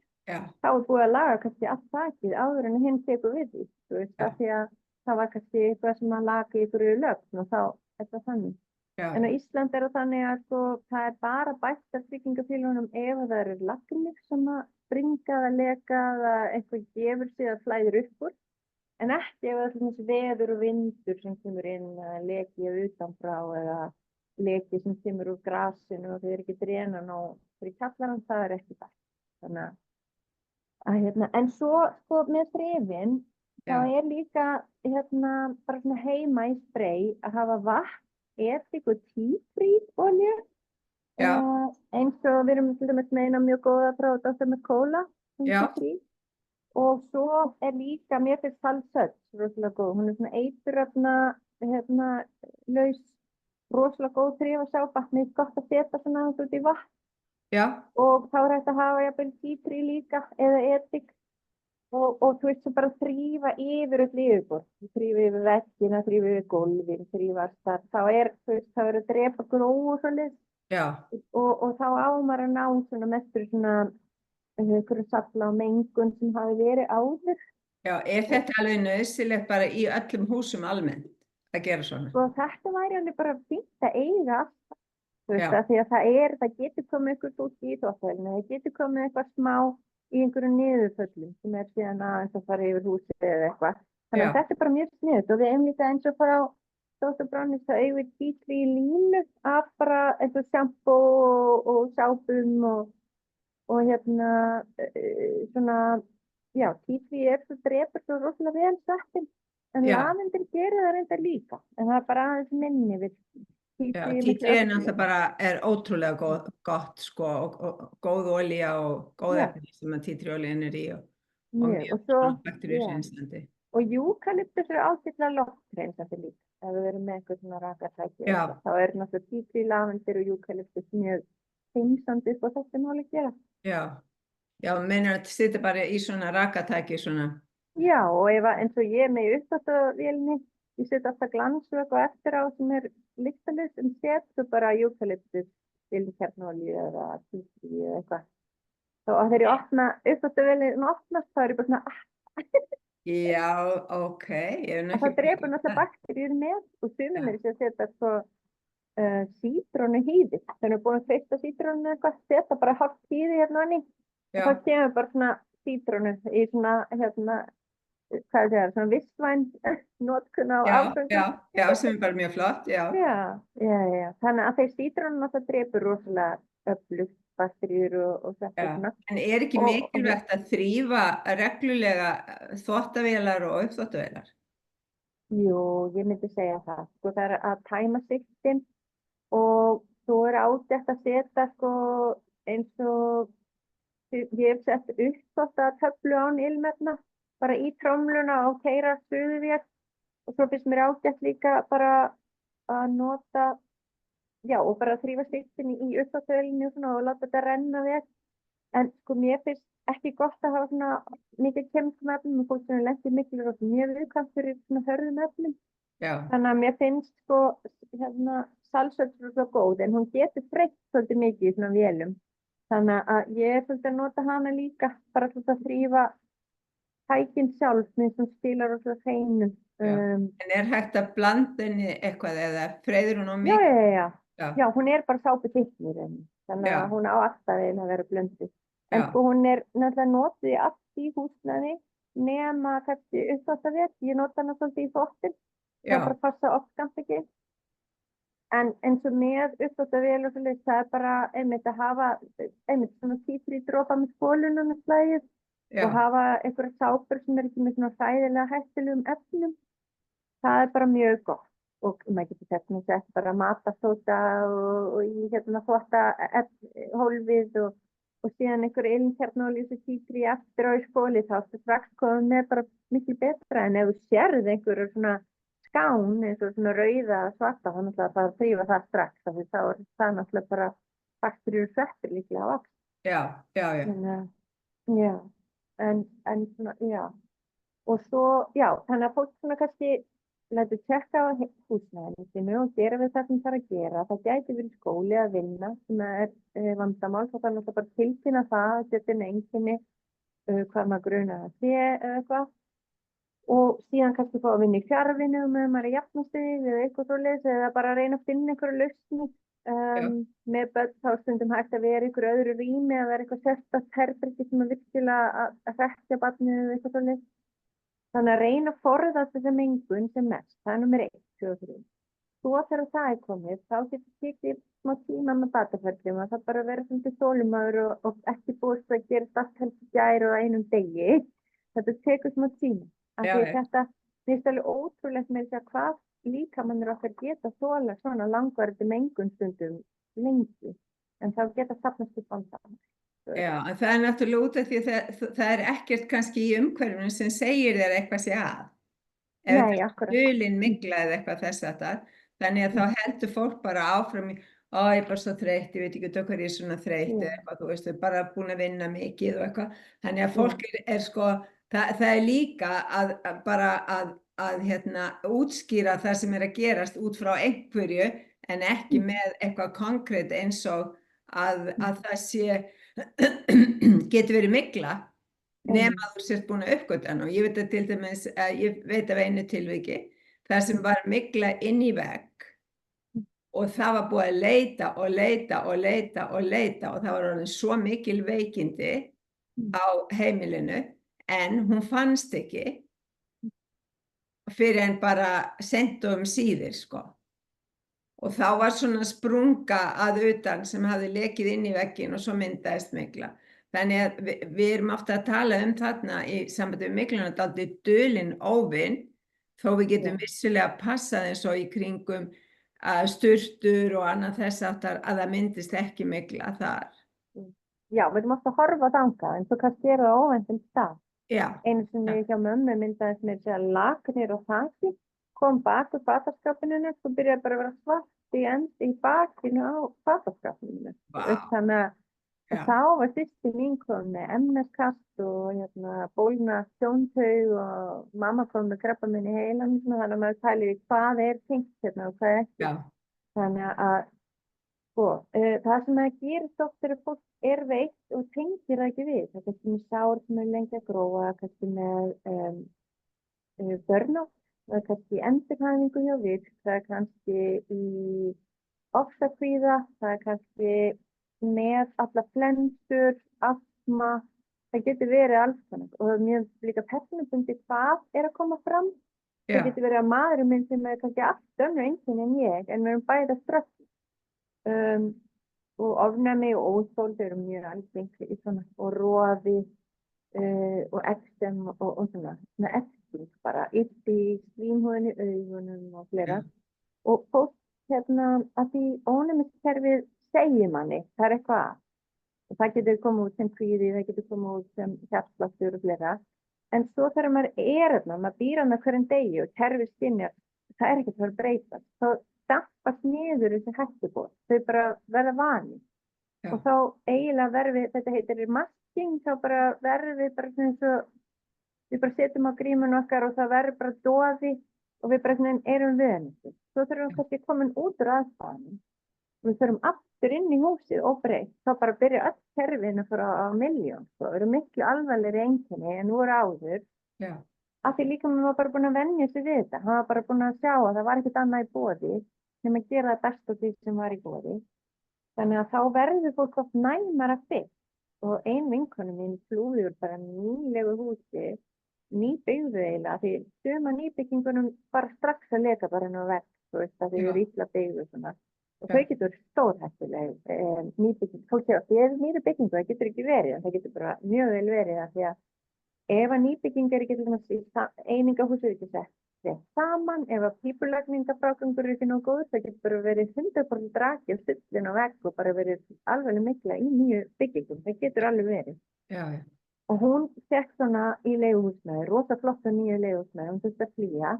B: þá búið að laga kannski allt þakið áður en hinn tekur við því. Þú veist, af því að það var kannski eitthvað sem að laga í ykkur lögn og þá er það þannig. En á Íslandi það þannig að sko, það bara bætt af tryggingafélögunum ef það eru lagnir sem að springa eða leka eða eitthvað gefur sig að flæðir upp úr. En ekki ef það er veður og vindur sem kemur inn eða lekið utanfrá eða lekið sem kemur úr grasinu og þau ekki drenan og fyrir kjallarann, það er ekki bætt. Þannig að en svo sko með þrifin, þá líka bara svona heima í spray að hafa vatn, edik og tea tree olíu. Eins og við erum til dæmis með eina mjög góða frá Dr. McCullough, og svo líka mér fyrir salsöld rosalega góð, hún svona eiturefna laus, rosalega góð þrifasápa, mér gott að setja svona út í vatn. Og þá hægt að hafa jafnvel tea tree líka eða edik og þú veist svo bara þrífa yfir öll yfirborð, þrífa yfir veggina, þrífa yfir gólfin, þrífa allt þar, þá þú veist, þá að drepa gróu og svoleiðis og þá á maður að ná svona mestur svona einhverju safla og mengun sem hafi verið áður.
A: Þetta alveg nauðsynlegt bara í öllum húsum almennt að gera svona?
B: Og þetta væri alveg bara fínt að eiga alltaf, þú veist, af því að það getur komið eitthvað út í þvottavélina, það getur komið eitthvað smá í einhverju niðurföllum sem síðan aðeins að fara yfir húsið eða eitthvað. Þannig að þetta bara mjög sniðugt og við eigum líka eins og fara á Dr. Bronnis þá eigum við tea tree línu af bara eitthvað sjampó og sápum og svona, tea tree svo drepur svo rosalega vel sveppinn, en lavendur gerir það reyndar líka, en það bara aðeins minni við tea tree
A: náttúrulega bara ótrúlega gott sko, og góð olía og góð efni sem að tea tree olían í og mjög bakteríuhreinsandi. Og
B: eukalyptus ágætlega lofthreinsandi líka, ef við erum með eitthvað svona rakatæki, þá náttúrulega tea tree, lavendur og eukalyptus mjög hreinsandi upp á þetta máli gera.
A: Meinar að setja bara í svona rakatæki svona?
B: Já, og eins og ég með uppþvottavélni, ég set alltaf glansvökk og eftir á sem lyktarlaust, en set svo bara eukalyptus, kernolíu eða tea tree eða eitthvað. Og þegar ég opna uppþvottavélin opnast, þá ég bara svona
A: ok.
B: Það drepur náttúrulega bakteríur með og sumir að setja svo sítrónu hýði. Þegar við búin að kreista sítrónu eitthvað, setja bara hálft hýði hérna onni og þá kemur bara svona sítrónu í svona, svona vistvæn notkun á áfengi.
A: Sem bara mjög flott,
B: Þannig að þeir sítrónu náttúrulega drepur rosalega öflugt bakteríur og þetta.
A: En ekki mikilvægt að þrífa reglulega þvottavélar og uppþvottavélar?
B: Jú, ég myndi segja það. Sko, það að tæma sigtin og svo ágætt að setja sko, eins og ég hef sett uppþvottatöflu án ilmefna bara í tromluna og keyra suðuvél og svo finnst mér ágætt líka bara að nota og bara þrífa sigtin í uppþvottavélinni og láta þetta renna vel. En sko mér finnst ekki gott að hafa svona mikið kemískum efnum og fólk sem lendir mikil og mjög viðkvæmt fyrir svona hörðum efnum. Þannig að mér finnst sko salsöld svo góð, en hún getur breytt svolítið mikið í svona vélum. Þannig að ég svolítið að nota hana líka bara til að þrífa tækin sjálf með sem skilar og svo hreinu.
A: En hægt að blanda henni eitthvað eða freyðir hún á mikið?
B: Já, hún bara sápuþykkni í rauninni, þannig að hún á alltaf að vera blönduð. En sko hún náttúrulega notuð í allt í húsnæði nema kannski uppþvottavél, ég nota hana svolítið í þvottin, það bara passa oft kannski ekki. En eins og með uppþvottavél og svoleiðis, það bara einmitt að hafa svona tea tree dropa með spólunum með slægið og hafa einhverja sápur sem ekki með svona hræðilega hættulegum efnum, það bara mjög gott. Og maður getur sett bara matasóda og í þvottahólfið og og síðan einhver ilmkjarnolíu títri eftir á í skóli þá ertu strax komin með bara miklu betra en ef þú sérð einhverju svona skán eins og svona rauða svarta þá náttúrulega bara þrífa það strax af því þá er það náttúrulega bara bakteríur og sveppir líklega á axl.
A: Já, já, já.
B: Já, en svona, já. Og svo, já, þannig að fólk svona kannski lætur tjekka á húsnæðinu sínu og gera við það sem það er að gera. Það gæti verið skóli að vinna sem er vandamál, þá þarf náttúrulega bara tilkynna það, setja inn einkenni hvað maður grunar að sé eða eitthvað. Og síðan kannski fá að vinna í fjarvinnu með maður að jafna sig eða eitthvað svoleiðis eða bara reyna að finna einhverju lausnir. Með börn þá stundum hægt að vera einhverju öðru rými eða vera eitthvað sérstakt herbergi sem er virkilega að hrekkja barnið eða eitthvað svoleiðis. Þannig að reyna að forðast þessa mengun sem mest, það er númer 1, 2 og 3. Svo þegar það er komið, þá getur tekið smá tíma með bataferðum og það bara vera svolítið þolinmóður og ekki búist að gera allt helst í gær og á einum degi. Þetta tekur smá tíma. Af því þetta finnst alveg ótrúlegt með þess að hvað líkamannir okkar geta þola svona langvarandi mengun stundum lengi, en þá geta safnast upp vandamál.
A: Já, en það er náttúrulega út af því að það er ekkert kannski í umhverfinu sem segir þér eitthvað sé að. Ef
B: Nei,
A: þetta
B: akkurat.
A: er hulin mygla eða eitthvað þess að það, þannig að þá heldur fólk bara áfram í, ég er bara svo þreytt, ég veit ekki hvað ég er svona þreytt eða eitthvað, þú veist, þau er bara búin að vinna mikið og eitthvað. Þannig að fólk er sko, það er líka að útskýra það sem er að gerast út frá einhverju en ekki með eitthvað konkrétt eins og að það sé getur verið mygla nema þú sért búin að uppgötva hana og ég veit að til dæmis, ég veit af einu tilviki þar sem var mygla inn í vegg og það var búið að leita og það var orðin svo mikil veikindi á heimilinu en hún fannst ekki fyrir en bara seint og síðir sko. Og þá var svona sprunga að utan sem hafði lekið inn í vegginn og svo myndaðist mygla. Þannig að við erum ofta að tala þarna í sambandi við mygluna dálítið dulinn óvin, þó við getum vissulega passað eins og í kringum sturtur og annað þess aftar að það myndist ekki mygla þar.
B: Já, við erum ofta að horfa þangað en svo kannski er það óvæntum stað.
A: Já.
B: Einu sem við hjá mömmu myndaðist með þess að lagnir og þaki kom bak úr fataskapinu og byrjaði bara að vera svart í bakinu á fataskapinu. Þannig að þá var sýsti mín kom með MS-kast og bólna sjóntaug og mamma kom með krabbamein í heilanum þannig að maður pælir í hvað er tengt og hvað ekki.
A: Já.
B: Þannig að það sem það gerist oft þegar fólk er veikt og tengir það ekki við. Það er kannski með sár sem er lengi að gróa, kannski með burnout. Það er kannski í endurhæfingu hjá vigt, það er kannski í ofsakvíða, það er kannski með alla flensur, astma, það getur verið alls konar. Og það er mjög líka persónubundi hvað er að koma fram. Já. Það getur verið að maðurinn minn sem er kannski allt önnur einkenni en ég, en við erum bæði að stressa. Og ofnæmi og óþol, þau eru mjög algengt í svona, og roði og eksem og svona bara upp í slímhúðinni, augunum og fleira. Og fólk að því ónæmiskerfið segir manni, það er eitthvað að. Og það getur komið út sem kvíði, það getur komið út sem hjartsláttur og fleira. En svo þegar maður maður býr hana hverjum degi og kerfið skynjar, það er ekkert að fara að breytast. Þá dampast niður þessi hættubóð, þau bara verða vanir. Og þá eiginlega verði, þetta heitir masking, þá bara verði bara svona eins og við bara setjum á grímun okkar og það verður bara doði og við bara erum við henni. Svo þurfum við kannski komin út úr aðstæðanum. Við þurfum aftur inn í húsið og breytt. Þá bara byrja öll kerfinu fyrir á milljón. Það eru miklu alvarlegri einkenni en voru áður. Já. Af því líka maður var bara búin að venja sig við þetta. Hann var bara búin að sjá að það var ekkert annað í boði nema að gera það best á því sem var í boði. Þannig að þá verður fólk oft næmara fyrst. Og ein vinkonu mín flúði úr bara nýlegu húsi nýbyggðu eiginlega, því suma nýbyggingunum bara strax að leka bara inn á vegg, þú veist, að þau eru illa byggðu svona. Og þau getur stórhættuleg nýbygging. Fólk segja að því ef nýri byggingu, það getur ekki verið, en það getur bara mjög vel verið að því að ef að nýbygging er ekki til dæmis í einingahúsið ekki sett, rétt saman, ef að pípulagningafrágangur er ekki nógu góður, það getur bara verið 100% raki og stillin á vegg og bara verið alveg mikla í nýju byggingum, það getur alveg verið.
A: Já.
B: Og hún fékk svona í leiguhúsnæði, rosa flotta nýju leiguhúsnæði, hún þurfti að flýja,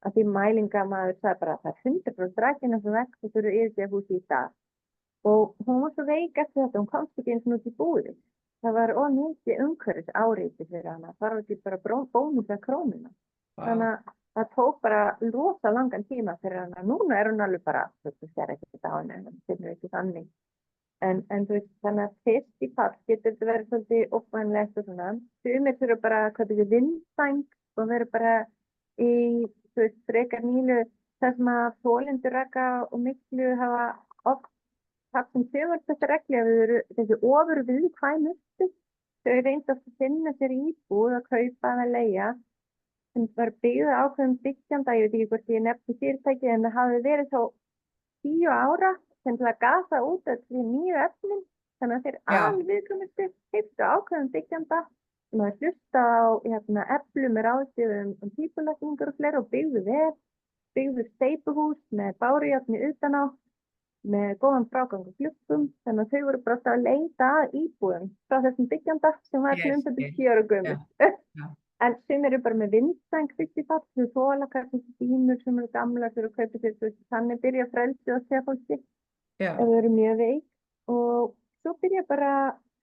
B: að því mælingamaður sagði bara að það er 100% rakin á þessu vegg og þurfu yfirgefa húsi í dag. Og hún var svo veik eftir þetta, hún komst ekki eins og út í búðið. Það var ómikið umhverfis áreiti fyrir hana, það var ekki bara bónusa krónuna. Þannig að það tók bara rosa langan tíma fyrir hana. Núna er hún alveg bara, þú sér ekki þetta á henni, það finnur ekki þannig. En þú veist, þannig að fyrst í fall getur þetta verið svolítið óvænlegt og svona. Sumir þurfa bara að hvað þetta vindsæng og verið bara í, þú veist, frekar nýlu þar sem að þolendur raka og miklu hafa oft haft sem sögur þetta regli að við eru þessi ofur viðkvæmustu. Þau reynda að finna sér íbúð að kaupa eða leigja sem var byggð á ákveðum byggjanda, ég veit ekki hvort ég nefndi fyrirtæki en það hafi verið þá 10 ára sem til að gasa út þessi nýju efnin, þannig að þeir alviðkvæmustu heiftu ákveðum byggjanda sem hafi hlustað á eflu með ráðgjöfum pípulagningar og fleira og byggðu steypuhús með bárujárni utan á með góðan frágang og gluggum, þannig að þau voru bara alltaf að leita að íbúðum frá þessum byggjanda sem var til þetta 10 ára gömul. En sem eru bara með vindsæng fyrst í fall, þau þola kannski dýnur sem eru gamlar fyrir að kaupa sér, þannig byrja frelsi og segja fólki ef þau eru mjög veik og svo byrja bara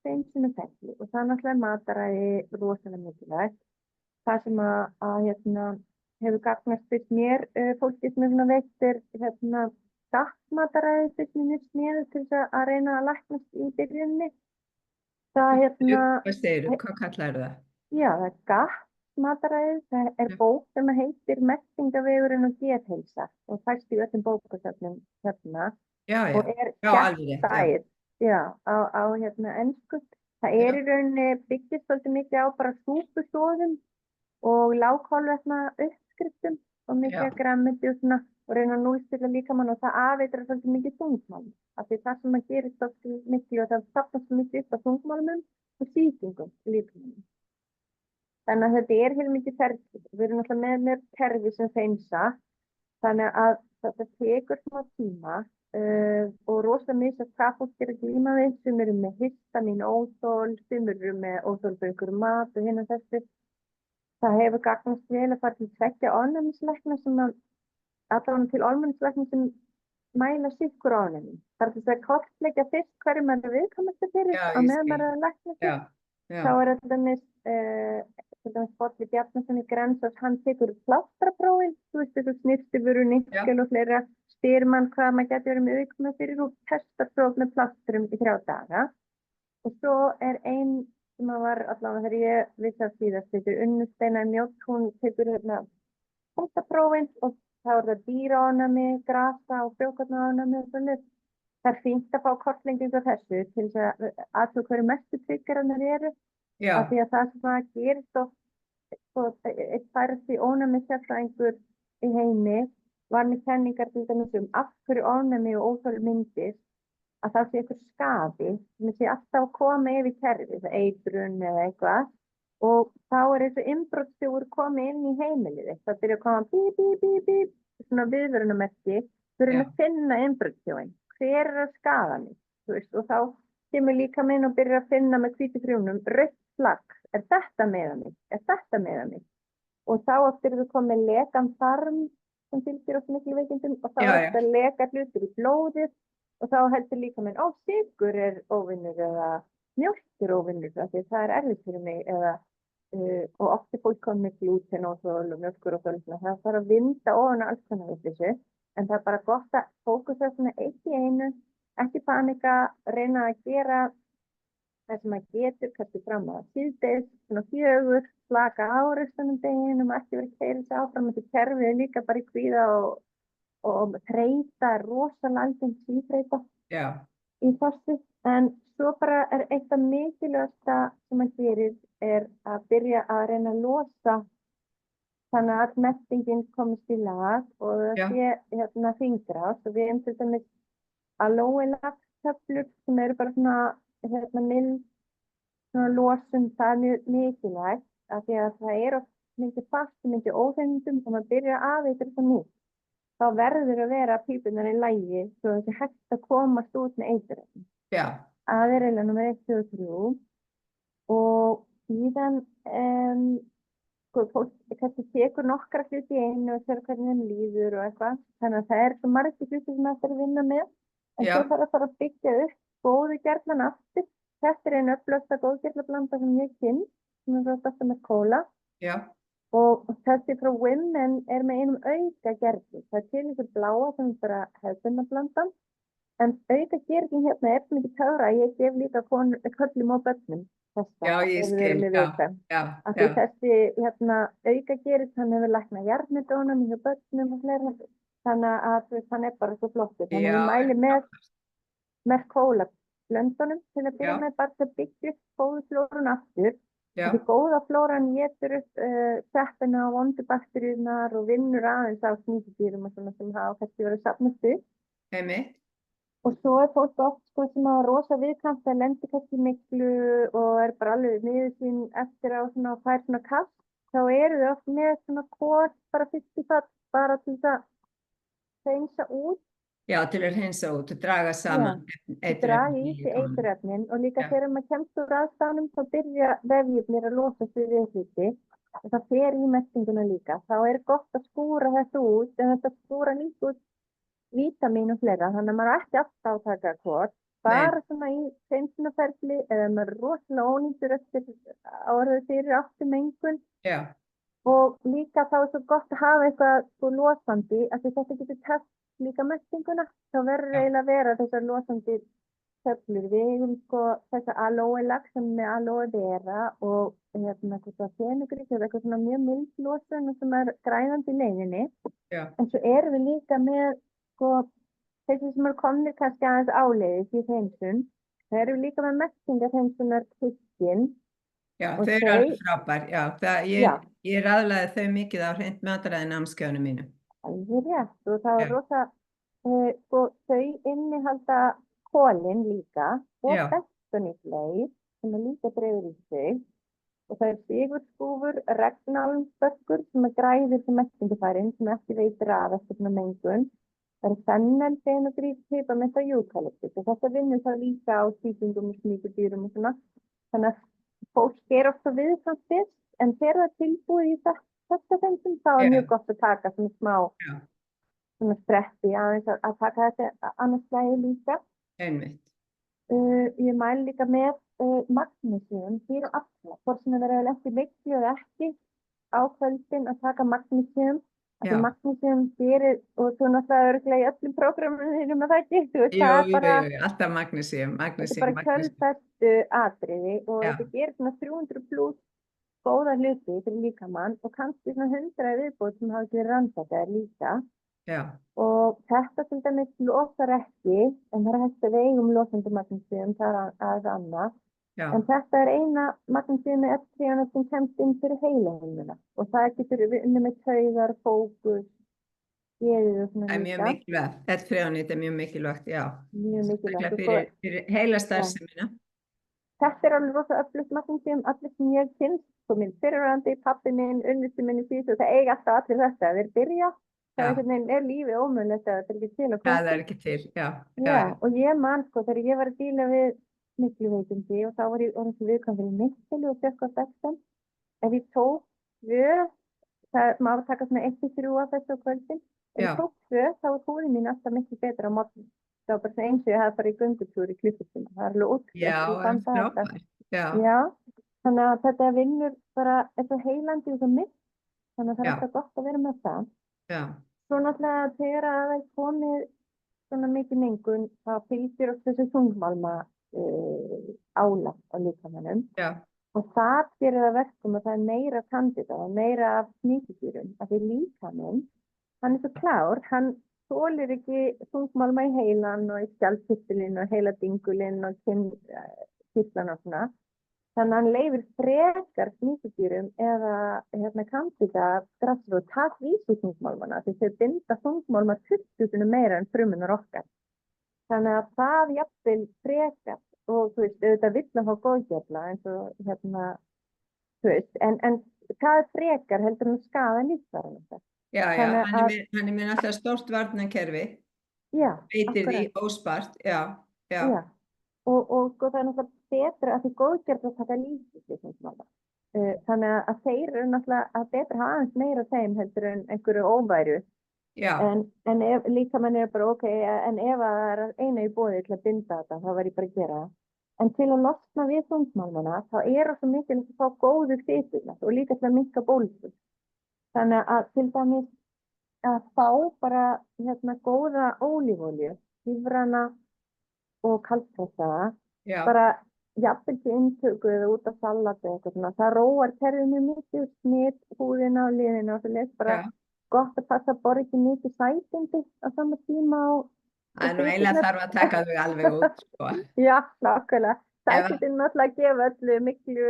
B: hreinsun og ferli og það er náttúrulega mataræði rosalega mikilvægt. Það sem að hefur gagnast fyrst mér fólki sem er svona veikt er gattmataræði fyrst mér sniðu til þess að reyna að læknast í byrjunni. Það
A: Hvað segirðu? Hvað kallar það?
B: Já, það er gattmataræði, það er bók sem heitir Meltingavegurinn og geðheilsa og fæst í öllum bókasöfnum og er gættæð á ensku. Það er í rauninni byggist svolítið mikið á bara súpustóðum og lágkolvetna uppskriftum og mikið grænmeti og svona og reyna að núlstilla líkamann og það afeitrar svolítið mikið þungmálum. Af því það sem að gerist svolítið mikið og það safnast mikið upp á þungmálumum og sýkingum í líkamanum. Þannig að þetta er heilmikið ferli. Við erum alltaf með kerfi sem hreinsa, þannig að þetta tekur smá tíma og rosalega misjafnt hvað fólk er að glíma við, sem eru með histamín, óþol, sem eru með óþol fyrir einhverju mat og hinn og þessu. Það hefur gagnast vel að fara til 2 ofnæmislækna sem að allavega til ofnæmislækna sem mæla sykkur ofnæmi. Það er þess að kortleggja fyrst hverju maður er viðkvæmasti fyrir að meðan maður er að lækna sig. Þá er þetta Bolli Bjarnason í Grensás, hann tekur plástraprófin, þú veist þessu snirtifuru, nikkel og fleira, spyr mann hvað maður getur verið með viðkvæmasti fyrir og testar próf með plástrum í 3 daga. Og svo er ein sem var allavega þegar ég vissi að síðast, þetta er Unnusteina Mjótt, hún tekur punktaprófin og þá er það dýraofnæmi, grasa og frjókornaofnæmi og svona. Það er fínt að fá kortlengingu af þessu til þess að athuga hverju mestu triggerarnir eru. Af því að það sem það gerist oft, eitt færasti ofnæmisjafnfræðingur í heimi var með kenningar til dæmis af hverju ofnæmi og óþol myndist, að það sé eitthvað skaði sem sé alltaf að koma yfir kerfið, eitrun eða eitthvað. Og þá er eins og innbrotsþjófur komið inn í heimilið. Það byrja að koma bíp, bíp, bíp, bíp, svona viðvörunarmerki fyrir að finna innbrotsþjófinn. Hver er að skaða mig? Og þá kemur líkaminn og byrjar að finna með hvítu frjónum rautt flagg. Er þetta með mig? Er þetta með mig? Og þá aftur við komið lekan þarm sem fylgir oss miklu veikindum og þá er þetta leka hlutur í blóðið og þá heldur líkaminn, sykur er óvinnur eða mjólk er óvinnur því það er erfitt fyrir mig eða og oft er fólk komið með glúten og mjölkur og það þarf að vinda ofan á alls konar við þessu en það er bara gott að fókusa svona eitt í einu, ekki panika, reyna að gera það sem að getur kannski fram að síðdegis, svona 4, slaka á restunum deginum, ekki verið að keyra sig áfram þetta kerfið líka bara í kvíða og þreyta, rosalega algengt síþreyta í þessu en svo bara er eitt af mikilvægasta sem að gerir er að byrja að reyna að losa þannig að meltingin komist í lag og það sé hringrás og við til dæmis aloe laxtöflur sem eru bara svona mild svona losun, það er mjög mikilvægt af því að það er oft mikið fast, mikið óhreinindum og maður byrjar að eitthvað nýtt, þá verður að vera pípunar í lagi svo þessi hægt að komast út með eiturefni.
A: Já.
B: Það er eiginlega númer 1, 2 og 3 og síðan sko, fólk kannski tekur nokkra hluti í einu og sér hvernig þeim líður og eitthvað. Þannig að það er svo margir hluti sem það er að vinna með. En
A: Já.
B: svo þarf að fara að byggja upp góðu gerlan aftur. Þetta er einu öflugasta góðgerlablanda sem ég kynnt, sem er frá Dr. Mercola.
A: Já.
B: Og þessi frá Women er með einum auka gerli. Það er til þessi bláa sem er bara hefðbundablandan. En auka gerlin hérna er mikið töfra. Ég gef líka köllum og börnum.
A: Já, ég skil,
B: Af því þessi hérna, auka gerist, hann hefur læknað hjartnedónum hjá börnum og fleira. Þannig að hann er bara svo flottur. Þannig að ég mæli með Mercola blöndunum til að byrja með bara að byggja upp góðu flórun aftur. Því góða flóran étur upp sveppina og vondu bakteríurnar og vinnur aðeins á sníkudýrum og svona sem hafa kannski verið safnast upp.
A: Einmitt.
B: Og svo er fólk oft sko sem hafa rosa viðkvæmt að lendi kannski miklu og er bara alveg niður sín eftir á svona og fær svona kast, þá eru þau oft með svona kort bara fyrst í fatt bara til þess að hreinsa út.
A: Já, til að hreinsa út og draga saman eiturefnin.
B: Draga í sig eiturefnin og líka þegar maður kemst úr aðstæðanum þá byrja vefjirnir að losa sig við hluti og það fer í meltinguna líka. Þá er gott að skúra þetta út en þetta skúra líka út vítamín og fleira, þannig að maður er ekki alltaf að taka hvort, bara svona í hreinsunarferli eða maður er rosalega ónýtur eftir áraðu fyrir aftur mengun.
A: Já.
B: Og líka þá er svo gott að hafa eitthvað sko losandi, af því þetta getur teft líka meltinguna, þá verður eiginlega að vera þessar losandi töflur. Við eigum sko þessa aloe lax sem með aloe vera og fenugreek eða eitthvað svona mjög mild losun sem er grænandi í leiðinni.
A: Já.
B: En svo erum við líka með sko, þessi sem eru komnir kannski aðeins áleiðis í hreinsun, það eru líka með meltingarhreinsunar kyskin.
A: Já, þau eru alveg frábær, ég raðlaði þau mikið á hreint mataræði námskeiðunum mínu.
B: Alveg rétt og það er rosa, sko, þau innihalda kolin líka og bentonítleif sem er líka dreifur í þau og það er sigurskúfur, regnálmsbökkur sem er græðir til meltingafærin sem ekki veitir af eftir svona mengun. Það er fennel, fenugreek, pipamint og eukalyptus og þetta vinnur það líka á sýkingum og sníkudýrum og svona. Þannig að fólk er ofta viðkvæmt fyrst en þegar það er tilbúið í þetta þengum þá er mjög gott að taka svona smá svona streppi aðeins að taka þetta annars slæði líka.
A: Einmitt.
B: Ég mæli líka með magnesium fyrir alla, hvort sem það er ekki miklu eða ekki á kvöldin að taka magnesium. Því magnesium gerir, og þú náttúrulega örugglega í öllum prógrammunum þínum að það getur.
A: Jú, alltaf magnesium.
B: Þetta er bara kjölfestu atriði og þetta gerir svona 300 pluss góða hluti fyrir líkamann og kannski svona 100 viðbót sem hafa ekki verið rannsakaðir líka.
A: Já.
B: Og þetta til dæmis losar ekki, en það er hægt að eigum losandi magnesium, það er aðeins annað.
A: Já.
B: En þetta er eina magnesium með F3 sem kemst inn fyrir heilahimnuna og það getur unnið með taugar, fókus, geðið og svona líka.
A: Það er mjög mikilvægt, F3 er mjög mikilvægt, já.
B: Mjög mikilvægt.
A: Fyrir heilastarfsemina.
B: Þetta er alveg rosa öflugt magnesium, allir sem ég kynst, sko minn fyrirverandi, pabbi minn, unnusti minn í því og það eiga alltaf allir þetta, þeir byrja, það er lífið ómögulegt að þetta er ekki til að koma.
A: Það er ekki til, já.
B: Já, og ég man sko þegar ég var að díla við miklu veikindi og þá var ég orðin til viðkvæm fyrir miklu og fjökk á sexan. Ef ég tók 2, það má taka svona 1-3 af þessu á kvöldin. Ef ég tók 2 þá er húðin mín alltaf miklu betra á morgun. Það var bara eins og ég hafði farið í göngutúr í klukkutíma. Það er alveg útlægt.
A: Já, en frábært.
B: Já, þannig að þetta vinnur bara eitthvað heilandi og svo mitt. Þannig að það er alltaf gott að vera með það.
A: Já.
B: Svo náttúrulega þegar að það er komið svona mikið mengun þá fylgir oft þessu þungmálma álag á líkamannum og það gerir það verkum að það er meira kandida og meira af sníkudýrum af því líkaminn, hann er svo klár, hann þolir ekki þungmálma í heilan og í skjaldkirtilinn og heiladingulinn og kirtlan og svona þannig að hann leyfir frekar sníkudýrum eða kandida grafsir og taka í sig þungmálmana því þau binda þungmálma 20 meira en frumunar okkar. Þannig að það jafnvel frekar og þú veist, auðvitað vill að fá góðgerla eins og þú veist, en það frekar heldur en að skaða líffærin okkar.
A: Já,
B: Þannig
A: hann
B: að,
A: er með náttúrulega stórt varnarkerfi,
B: já,
A: beitir því
B: akkurat,
A: óspart, já.
B: já. Og sko það er náttúrulega betra að því góðgerð að taka lífstíðsins. Þannig að þeir eru náttúrulega að betra hafa aðeins meira þeim heldur en einhverju óværu.
A: Já,
B: En líka mann er bara ok, en ef að það er eina í boði til að binda þetta, þá verð ég bara að gera það. En til að losna við þungmálmana, þá er það svo mikilvægt að fá góðu fiturnar og líka til að minnka bólgu. Þannig að til dæmis að fá bara góða ólífólju, lífræna og kaldpressaða,
A: já,
B: bara jafnvel til inntöku eða út af salati eitthvað svona. Það róar kerfið mjög mikið, snitt, húðina og liðina og svo leist bara
A: já.
B: gott að passa að borða ekki mikið sætindi á sama tíma og
A: Það er nú eiginlega þarf að taka þau alveg út, sko.
B: já, nákvæmlega.
A: Ef-
B: Sætindin náttúrulega gefa öllu miklu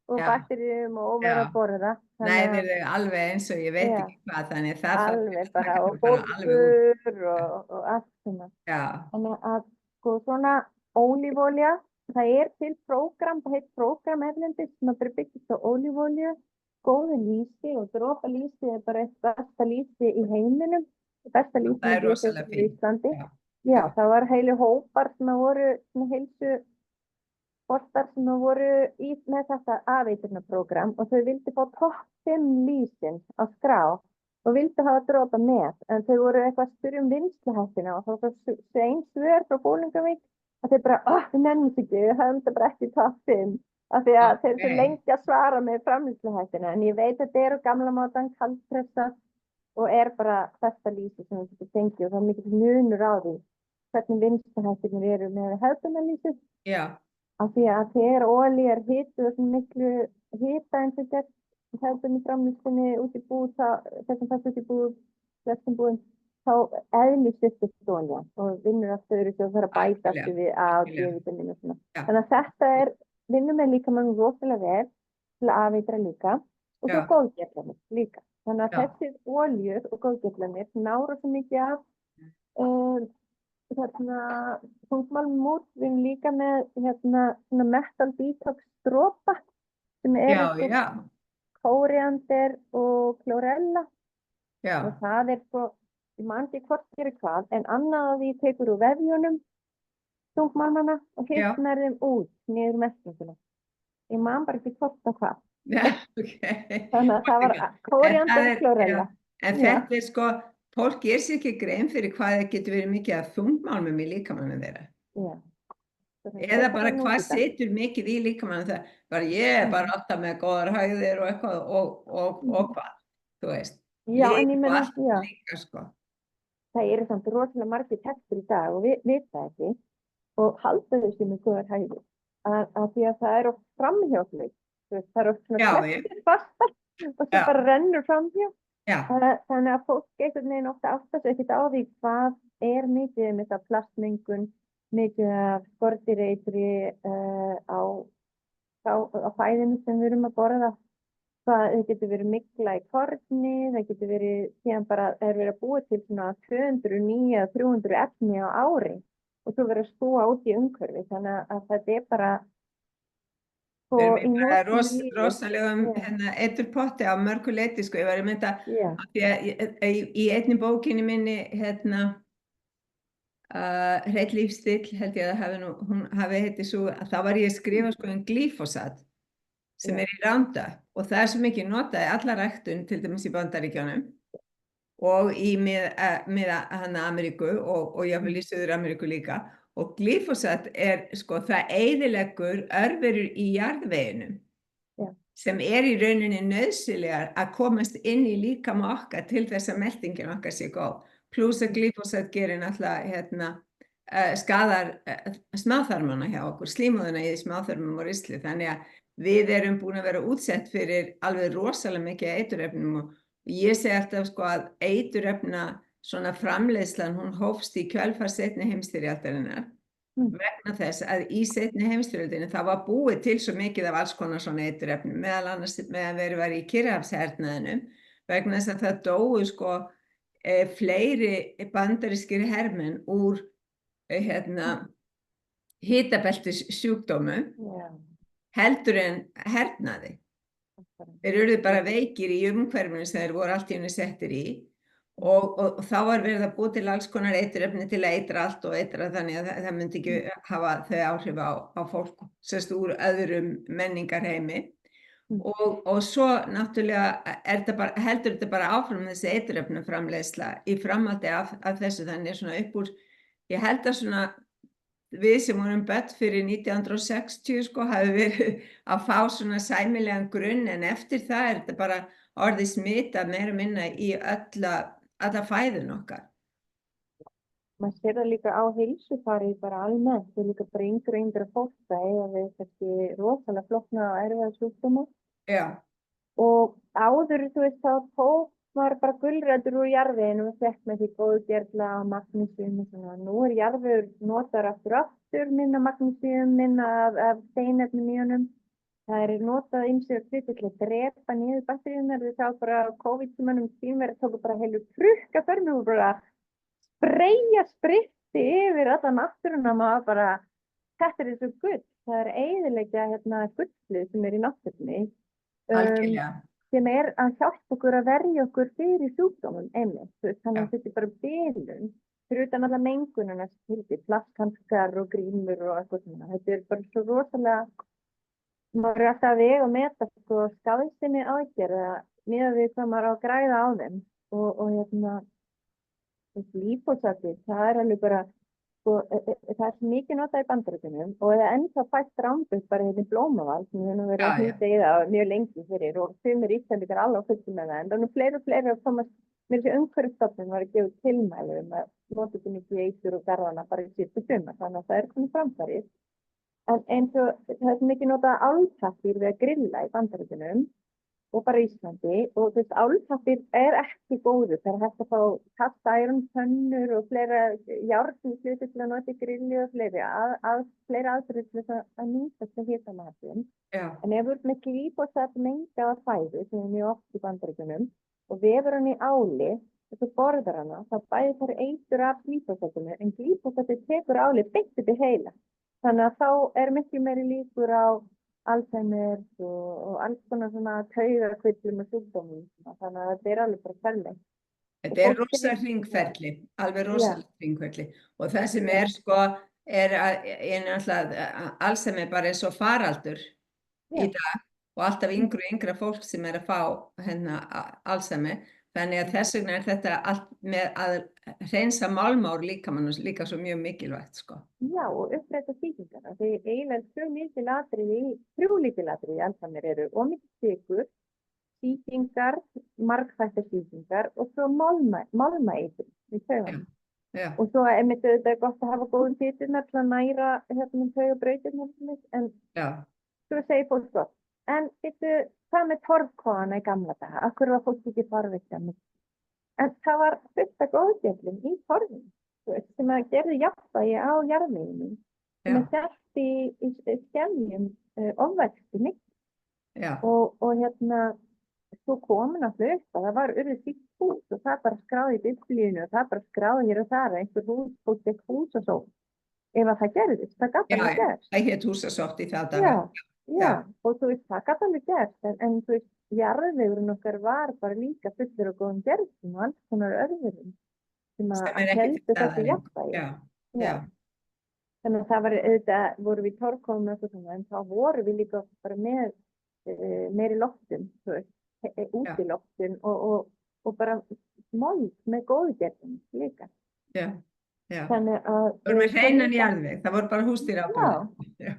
B: og
A: Já.
B: bakteríum og óværu
A: Já.
B: að borða.
A: Nei, þeir eru alveg eins og ég veit
B: Já.
A: ekki hvað, þannig það þarf
B: alveg
A: að
B: bara
A: taka
B: og
A: þau bara alveg út.
B: bólgur og allt svona.
A: Já,
B: Þannig að sko svona ólífólja, það er til prógram, það heit prógram erlendis sem að bara byggist á ólífólju, góðu lýsi og dropa lýsi er bara eitt besta lýsi í heiminum, besta lýsi
A: það er
B: í
A: rosalega fínt.
B: Íslandi.
A: Já.
B: Já, það var heilu hópar sem að voru svona heilsu boltar sem að voru með þetta afeitrunarprógram og þau vildi fá topp 5 lýsin á skrá og vildi hafa dropa með, en þau voru eitthvað að spyrja vinnsluhættina og þá var það einn svör frá Bólingavík að þeir bara, við nennum ekki, við höfum þetta bara ekki topp 5, af því að þeir eru svo lengi að svara með framleiðsluhættina, en ég veit að þetta eru gamla mátan kaldpressa og er bara besta lýsi sem við getum fengið og það er mikið munur á því hvernig vinnsluhættinir eru með hefðbundalýsi,
A: Já,
B: af því að þegar olía er hituð og svona miklu hita eins og gert hefðbundin framleiðslunni út í búð, þessum fæst út í búð, flestum búðum, þá eðlisvittist olía og vinnur aftur öðru sem það þarf að bæta
A: Algjörlega,
B: aftur við A og
A: algjörlega.
B: D-vitamin og svona.
A: Já.
B: Þannig að þetta vinnur með líkamann rosalega vel til að afeitra líka og svo
A: Já.
B: góðgerlanir líka. Þannig að
A: Já.
B: þessir oljur og góðgerlanir nára svo mikið af þungmálmum út. Við erum líka með svona metal detox dropa sem
A: já,
B: eru
A: já,
B: kóríander og klórella
A: já,
B: og það er svo, ég man ekki hvort gerir hvað, en annað af því tekur úr vefjunum þungmálmana og
A: Já.
B: hitnar þeim út niður meltinguna. Ég man bara ekki hvort og hvað.
A: já, ok.
B: Þannig að það var kóríander og klórella.
A: En
B: Já.
A: þetta er sko, fólk ger sér ekki grein fyrir hvað það getur verið mikið af þungmálmum í líkamanum þeirra.
B: Já.
A: Eða bara hvað situr mikið í líkamanum það, bara ég er bara alltaf með góðar hægðir og eitthvað og hvað, þú veist.
B: Já, en ég
A: Lyf og
B: meina,
A: allt
B: já,
A: líka, sko.
B: það eru samt rosalega margir textur í dag og við vita ekki og halda þessu með góðar hægðir. Af því að það er oft framhjáflug. Það er oft svona
A: Já,
B: textir fastar og
A: Já.
B: það bara rennur framhjá.
A: Já,
B: Þannig að fólk einhvern veginn ofta átta sig ekkert á því hvað er mikið með þetta plastmengun, mikið af skordýreitri á fæðinu sem við erum að borða. Það getur verið mygla í korni, það getur verið, síðan bara er verið að búa til svona 209 eða 300 efni á ári og svo verið að spúa út í umhverfi. Þannig að þetta er bara
A: við erum í bara
B: nútímalífi.
A: rosalegum
B: Já.
A: eiturpotti á mörgu leyti, sko. Ég var að mynda,
B: Já,
A: því að í einni bókinni minni, Hreinn lífstíll, held ég að hún hafi heitið svo, að þá var ég að skrifa sko glýfosat sem
B: Já.
A: er í Roundup og það er svo mikið notað í alla ræktun, til dæmis í Bandaríkjunum og í Ameríku og jafnvel í Suður-Ameríku líka. Og glýfosat er sko, það eyðileggur örverur í jarðveginum
B: Já.
A: sem er í rauninni nauðsynlegar að komast inn í líkama okkar til þess að meltingin okkar sé góð. Plús að glýfosat gerir náttúrulega skadar smáþarmana hjá okkur, slímhúðina í smáþarmum og ristli, þannig að við erum búin að vera útsett fyrir alveg rosalega mikið eiturefnum og ég segi alltaf sko að eiturefna svona framleiðslan, hún hófst í kjölfar seinni heimsstyrjaldarinnar vegna þess að í seinni heimsstyrjaldinni það var búið til svo mikið af alls konar svona eiturefnum, meðal annars meðan verið var í Kyrrahafshernaðinum, vegna þess að það dóu sko fleiri bandarískir hermenn úr hitabeltis sjúkdómum
B: Já.
A: heldur en hernaði. Þeir urðu bara veikir í umhverfinu sem þeir voru allt í einu settir í og þá var verið að búa til alls konar eiturefni til að eitra allt og eitra þannig að það myndi ekki hafa þau áhrif á fólk sérst úr öðrum menningarheimi og svo náttúrulega heldur þetta bara áfram þessi eiturefnaframleiðsla í framhaldi af þessu þannig svona upp úr, ég held að svona við sem vorum börn fyrir 1960 sko hafi verið að fá svona sæmilegan grunn en eftir það þetta bara orðið smitað meira og minna í alla fæðun okkar.
B: Maður sér það líka á heilsufari bara almennt, það er líka bara yngra fólk að eiga við þessi rosalega flókna og erfiða sjúkdóma.
A: Já.
B: Og áður, þú veist, þá tók maður bara gulrætur úr jarðveginu og fekk með því góðgerla og magnísium og svona. Nú jarðvegur notar aftur minna magnísium, minna af steinefnum í honum. Það notað ýmsir hlutir til að drepa niður bakteríurnar. Þau sá bara á COVID-tímanum tímverið tóku bara heilu frukka för mig og bara spreyja spritti yfir alla náttúruna. Maður bara, þetta svo gull. Það eyðileggja gullið sem í náttúrunni.
A: Algjörlega.
B: Sem að hjálpa okkur að verja okkur fyrir sjúkdómum einmitt. Þannig að þetta bara bilun. Fyrir utan alla mengununa sem plasthandskar og grímur og eitthvað svona. Þetta bara svo rosalega, maður alltaf að vega og meta sko skaðsemi aðgerða miðað við hvað maður á að græða á þeim. Og glýfósatið, það alveg bara, sko, það svo mikið notað í Bandaríkjunum og það ennþá fæst rámbut bara í Blómavald sem við höfum verið að hnýta í það mjög lengi fyrir og sumir Íslendingar alveg á fullu með það en þannig fleiri og fleiri að komast með þessi umhverfisstofnun var að gefa tilmæli að nota þetta mikið í eitur og garðana bara í síðustu sumar þannig að það komið framfærið. En eins og það mikið notað álpappír við að grilla í Bandaríkjunum og bara Íslandi og þú veist álpappír ekki góður, það hægt að fá kastæronpönnur og fleira járnhluti til að nota í grilli og fleira aðferðir til að nýta til að hita matinn. En ef við erum með glýfósat mengaða fæðu sem mjög oft í Bandaríkjunum og vefur hann í áli og þú borðar hana, þá bæði þar eitur af glýfósatinu en glýfósatið tekur álið beint upp í heila. Þannig að þá miklu meiri líkur á Alzheimer og alls konar svona taugakvillum og sjúkdómum. Þannig að þetta alveg bara ferlegt.
A: Þetta rosa hringferli, alveg rosalega hringferli. Og það sem sko, náttúrulega Alzheimer bara svo faraldur í dag og alltaf yngra fólk sem að fá Alzheimer. Þannig að þess vegna þetta allt með að hreinsa málmár líka svo mjög mikilvægt sko.
B: Já og uppræta sýkingar. Því eiginlega þrjú lykilatriði Alzheimer eru og mikið sykur, sýkingar, margþættar sýkingar og svo málmaeitur í taugunum. Og svo þetta gott að hafa góðum fiturnar til að næra taugabrautirnar en svo segir fólk svo. En hvað með torfkofana í gamla daga? Akkur var fólk ekki forvitað mikið? En það var fullt af góðgerlum í torfinu sem að gerði jafnvægi á jarðveginum sem að hélt í skemjum ofvexti mikið. Og svo komin að hlusta, það var urðið sítt hús og það bara skráði í biblíunu og það bara skráði hér og þar að einhver hús fólk ekki húsasótt. Ef að það gerðist, það gat alveg gerst.
A: Það hét húsasótt í það daga.
B: Já, og þú veist, það gat alveg gerst, en þú veist, jarðvegurinn okkar var bara líka fullur og góðum gerðum og alls konar öðrum sem að heldur þessi jafnvægi. Já. Þannig að það var, auðvitað voru við í torfkofum og svona, en þá voru við líka bara með meiri loftum, þú veist, útiloftum og bara mold með góðgerðum líka.
A: Já.
B: Þannig að...
A: Það voru með hreinan jarðveg, það voru bara húsdýr á búinu.
B: Já.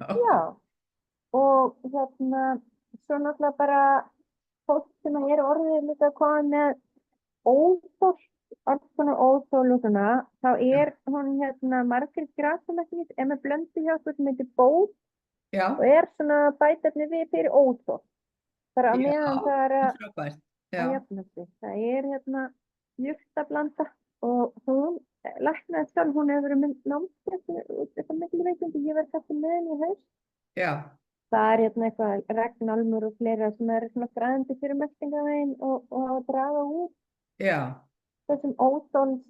B: Og svo náttúrulega bara fólk sem orðið líka að koma með óþol, alls konar óþol og svona, þá hún Margrét Grassalæknir með blöndu hjá okkur sem heitir bót og svona bætefni við fyrir óþol. Bara að meðan það að jafna sig. Það jurtablanda og hún læknaði sjálf, hún hefur verið með námskeið og þetta miklu veikindi, ég verið kannski með henni í haust.
A: Já.
B: Það eitthvað regnalmur og fleira sem svona fræðandi fyrir meltingaveginn og að draga út þessum óþols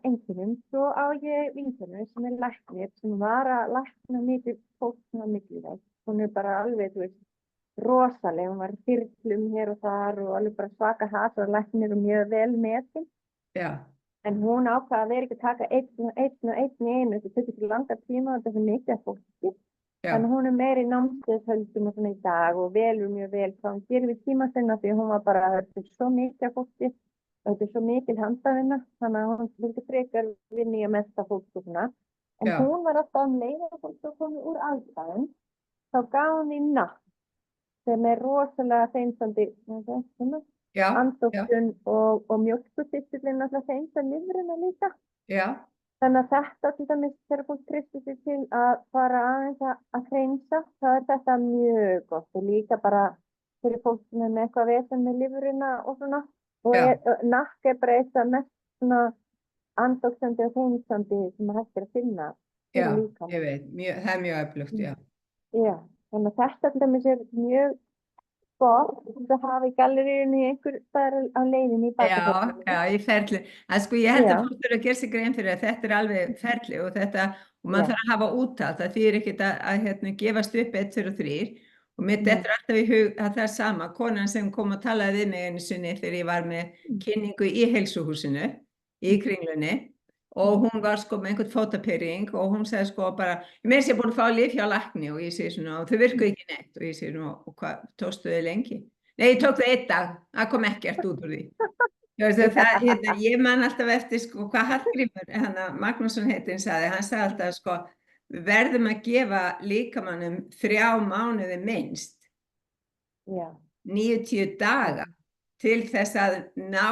B: einkennum. Svo á ég vinkonu sem læknir sem var að lækna mikið fólk sem var mikilvægt. Hún bara alveg, þú veist, rosaleg, hún var í þyrlum hér og þar og alveg bara svaka hasarlæknir og mjög vel metin.
A: Já,
B: En hún ákvað að vera ekki að taka einn í einu, þetta tekur til langa tíma og þetta er svo mikið af fólki.
A: já,
B: Þannig að hún er meiri námskeiðshöldum og svona í dag og velur mjög vel hvað hún gerir við tíma sinna því hún var bara, þetta er svo mikið af fólki og þetta er svo mikil handavinna, þannig að hún vildi frekar vinna í að mesta fólk og svona. En
A: já,
B: hún var alltaf leiða fólk og komið úr aðstæðum, þá gaf hún í natt sem er rosalega hreinsandi
A: já,
B: andóttun og mjólkurfistillinn alltaf hreinsa lifrina líka.
A: já,
B: Þannig að þetta til dæmis þegar fólk treystir sig til að fara aðeins að hreinsa, þá er þetta mjög gott og líka bara fyrir fólk sem er með eitthvað vesen með lifrina og svona. Og
A: Já.
B: nakk er bara eitt af mest svona andóttandi og hreinsandi sem hægt er að finna
A: já,
B: fyrir líkamann.
A: ég veit, það er mjög öflugt, já.
B: Já, þannig að þetta til dæmis er mjög gott að hafa í galleríunni einhver staðar á leiðinni í bakaferlinu.
A: Já, í ferli. En sko ég held
B: Já.
A: að fólk þurfa að gera sig grein fyrir að þetta er alveg ferli og þetta, og maður
B: Já.
A: þarf að hafa úttalt, það þýðir ekkert að gefast upp 1, 2 og 3 og mitt
B: Mhm.
A: þetta er alltaf í hug að það er sama, konan sem kom og talaði við mig einu sinni þegar ég var með kynningu í heilsuhúsinu, í Kringlunni og hún var sko með einhvern fótapyrring og hún sagði sko bara, ég sé búin að fá lyf hjá lækni og ég segi svona, og þau virkuðu ekki neitt og ég segi svona, og hvað tókstu þau lengi? Nei, ég tók það 1 dag, það kom ekkert út úr því. Ég man alltaf eftir sko, hvað Hallgrímur, Magnússon heitinn sagði, hann sagði alltaf sko, við verðum að gefa líkamannum 3 mánuði minnst,
B: Já.
A: 90 daga til þess að ná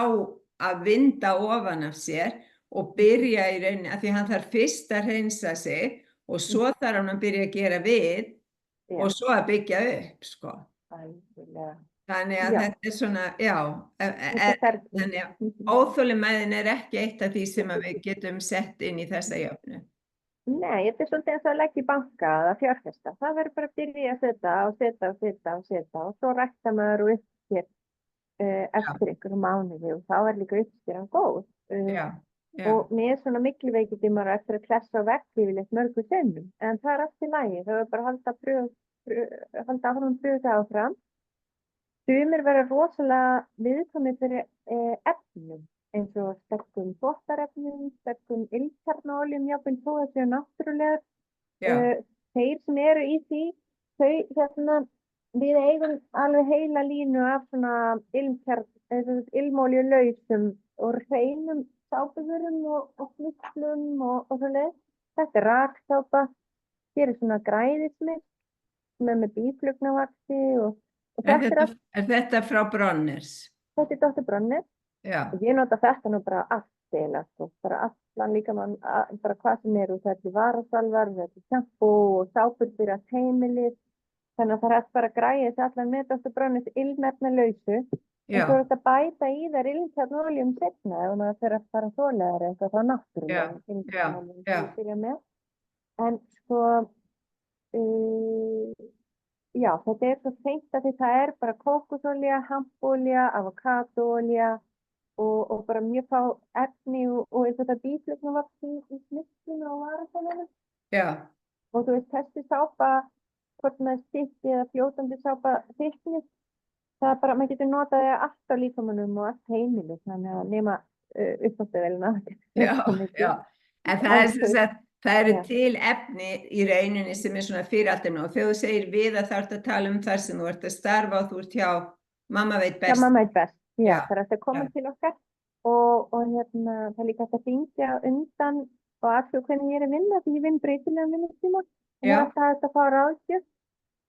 A: að vinda ofan af sér og byrja í rauninni, af því hann þarf fyrst að hreinsa sig og svo þarf hann að byrja að gera við
B: Já.
A: og svo að byggja upp sko.
B: Algjörlega.
A: Þannig að
B: Já.
A: þetta er svona, já,
B: Þetta ferli.
A: þannig að óþolinmæðin er ekki eitt af því sem að við getum sett inn í þessa jöfnu.
B: Nei, þetta er svolítið eins og að leggja í banka eða fjárfesta. Það verður bara að byrja að setja og svo rækta maður og uppsker eftir einhverju mánuði og þá er líka uppskeran góð.
A: Já, já,
B: Og með svona mikluveikindi maður eftir að klessa á vekk yfirleitt mörgu sinnum. En það er allt í lagi, það er bara að halda áfram pröfa áfram. Sumir verða rosalega viðkvæmir fyrir efnum, eins og sterkum þvottarefnum, sterkum ilmkjarnaoljum, jafnvel þó að séu náttúrulegar.
A: já,
B: Þeir sem eru í því, við eigum alveg heila línu af svona ilmóljulausum og hreinum sápuvörum og flyklum og svoleiðis. Þetta er raksápa, hér er svona græðismynd sem er með býflugnavaxi og
A: Er þetta frá Bronners?
B: Þetta er Dr. Bronner.
A: Já,
B: Og ég nota þetta nú bara allt eiginlega, sko. Bara allan líkamann, bara hvað sem er, og þetta er varasalvar, þetta er sjampo og sápur fyrir allt heimilið. Þannig að það er hægt bara að græja þessi allan með Dr. Bronners ilmefnalausu. En
A: já,
B: svo er þetta að bæta í þær ilmkjarnaoljum seinna ef maður fer að fara svoleiðar eitthvað þá náttúrulega ilmkjarnaoljum til að byrja með. En sko, já, þetta er svo seint að því það er bara kókosolía, hampolía, avokadóolía og bara mjög fá efni og eins og þetta býflugnavaxi í smyslinu og varasalinu.
A: já,
B: Og þú veist, þessi sápa, hvort með stitti eða fljótandi sápa þykknis, það er bara, maður getur notað það allt á líkamannum og allt heimilið, þannig að nema uppáttuvelina.
A: já. En það er sem sagt, það eru
B: Já.
A: til efni í rauninni sem er svona fyriraldefni og þegar þú segir við að það ert að tala um þar sem þú ert að starfa og þú ert hjá Mamma veit
B: Já,
A: best.
B: mamma veit best. Já,
A: Já,
B: það er hægt að koma
A: já.
B: til okkar og það er líka hægt að hringja undan og aðsjóða hvernig ég er að vinna því ég vinn breytilega vinnutíma og það
A: Já.
B: er alltaf hægt að fá ráðgjöf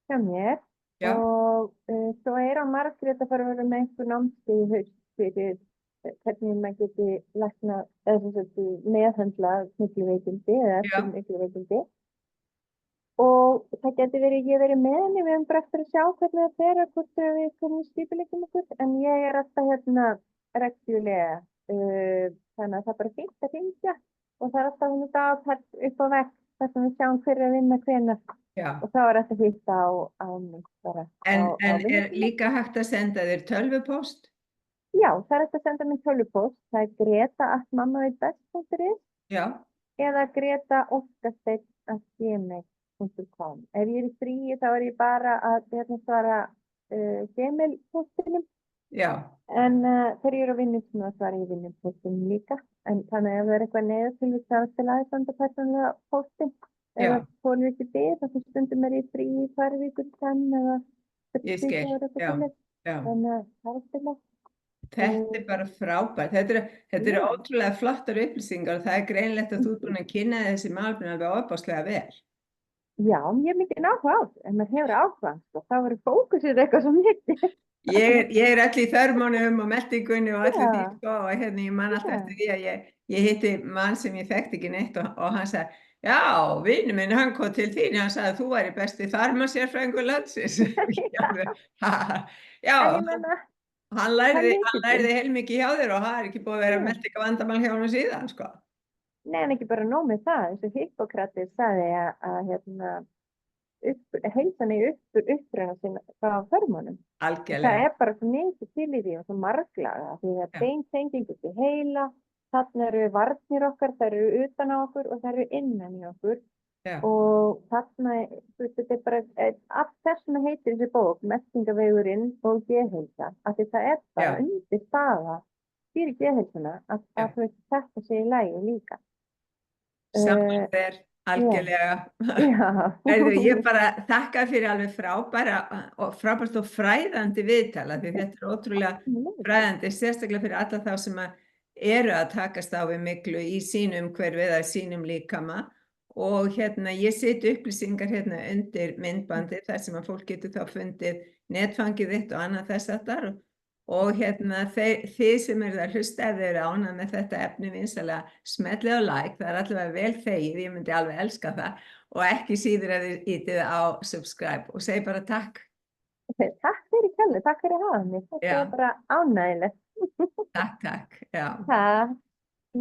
B: hjá mér
A: Já.
B: og svo er á Margrét að fara að vera með einhver námskeið í haust fyrir hvernig maður geti lækna eða meðhöndla mikluveikindi eða eftir mikluveikindi. Og það getur verið, ég verið með henni, við höfum bara eftir að sjá hvernig það fer að hvort við komum skipuleggjum okkur, en ég er alltaf reglulega, þannig að það er bara fínt að hringja og það er alltaf hún dagtært upp á vegg þar sem við sjáum hver er að vinna hvenær
A: Já.
B: og þá er þetta fínt á mig bara.
A: En er
B: vinnutíma.
A: líka hægt að senda þér tölvupóst?
B: Já, það er hægt að senda mér tölvupóst, það er greta@mammaveitbest.is
A: Já,
B: eða greta.oskasteinn@gmail.com. Ef ég er í fríi þá er ég bara að svara Gmail-póstinum.
A: Já,
B: En þegar ég á vinnustíma þá svara ég vinnupóstinum líka. En þannig ef það eitthvað neyðartilvik til að senda persónulega póstin. Ef
A: já,
B: það fólur ekki við, þá stundum í frí í 2 vikur senn eða
A: ég skil, já, já.
B: En það til að.
A: Þetta bara frábært. Þetta eru ótrúlega flottar upplýsingar og það greinlegt að þú búin að kynna þessi málefni alveg ofboðslega vel.
B: Já, ég mikið áhuga á þessu, en maður hefur áhuga, þá verður fókusið eitthvað svo mikið.
A: Ég öll í þörmónum og meldingunni og öllu því, og ég man alltaf eftir því að ég hitti mann sem ég þekkti ekki neitt og hann sagði, já, vinur minn, hann kom til þín, hann sagði að þú væri besti þarmasérfræðingur landsins. Já, hann lærði heilmikið hjá þér og það ekki búið að vera meldingavandamál hjá hann síðan, sko.
B: Nei, en ekki bara nóg með það, eins og Hippókrates sagði að heilsan uppruna sinna frá þörmunum.
A: Algjörlega.
B: Það bara svo mikið til í því og svo marglaga, því að beintengingu til heila, þarna eru varnir okkar, það eru utan á okkur og það eru innan í okkur. Og þarna, þetta bara, allt þessuna heitir þessi bók, meltingavegurinn og geðheilsa, af því það bara undir staða fyrir geðheilsuna að þetta sé í lagi líka.
A: Saman þeir, algjörlega. Ég bara þakka fyrir alveg frábært og fræðandi viðtala, því þetta ótrúlega fræðandi, sérstaklega fyrir alla þá sem eru að takast á við miklu í sínum umhverfi eða sínum líkama. Og ég seti upplýsingar undir myndbandi þar sem að fólk getur þá fundið netfangið þitt og annað þess aftar og þið sem eru að hlusta ef þið eru ánægð með þetta efni vinsamlega smellið á like, það allavega vel þegið, ég myndi alveg elska það og ekki síður að þið ítið á subscribe og segi bara takk.
B: Takk fyrir kjærlega, takk fyrir að hafa mig, þetta bara ánægilegt.
A: Takk, já.
B: Takk.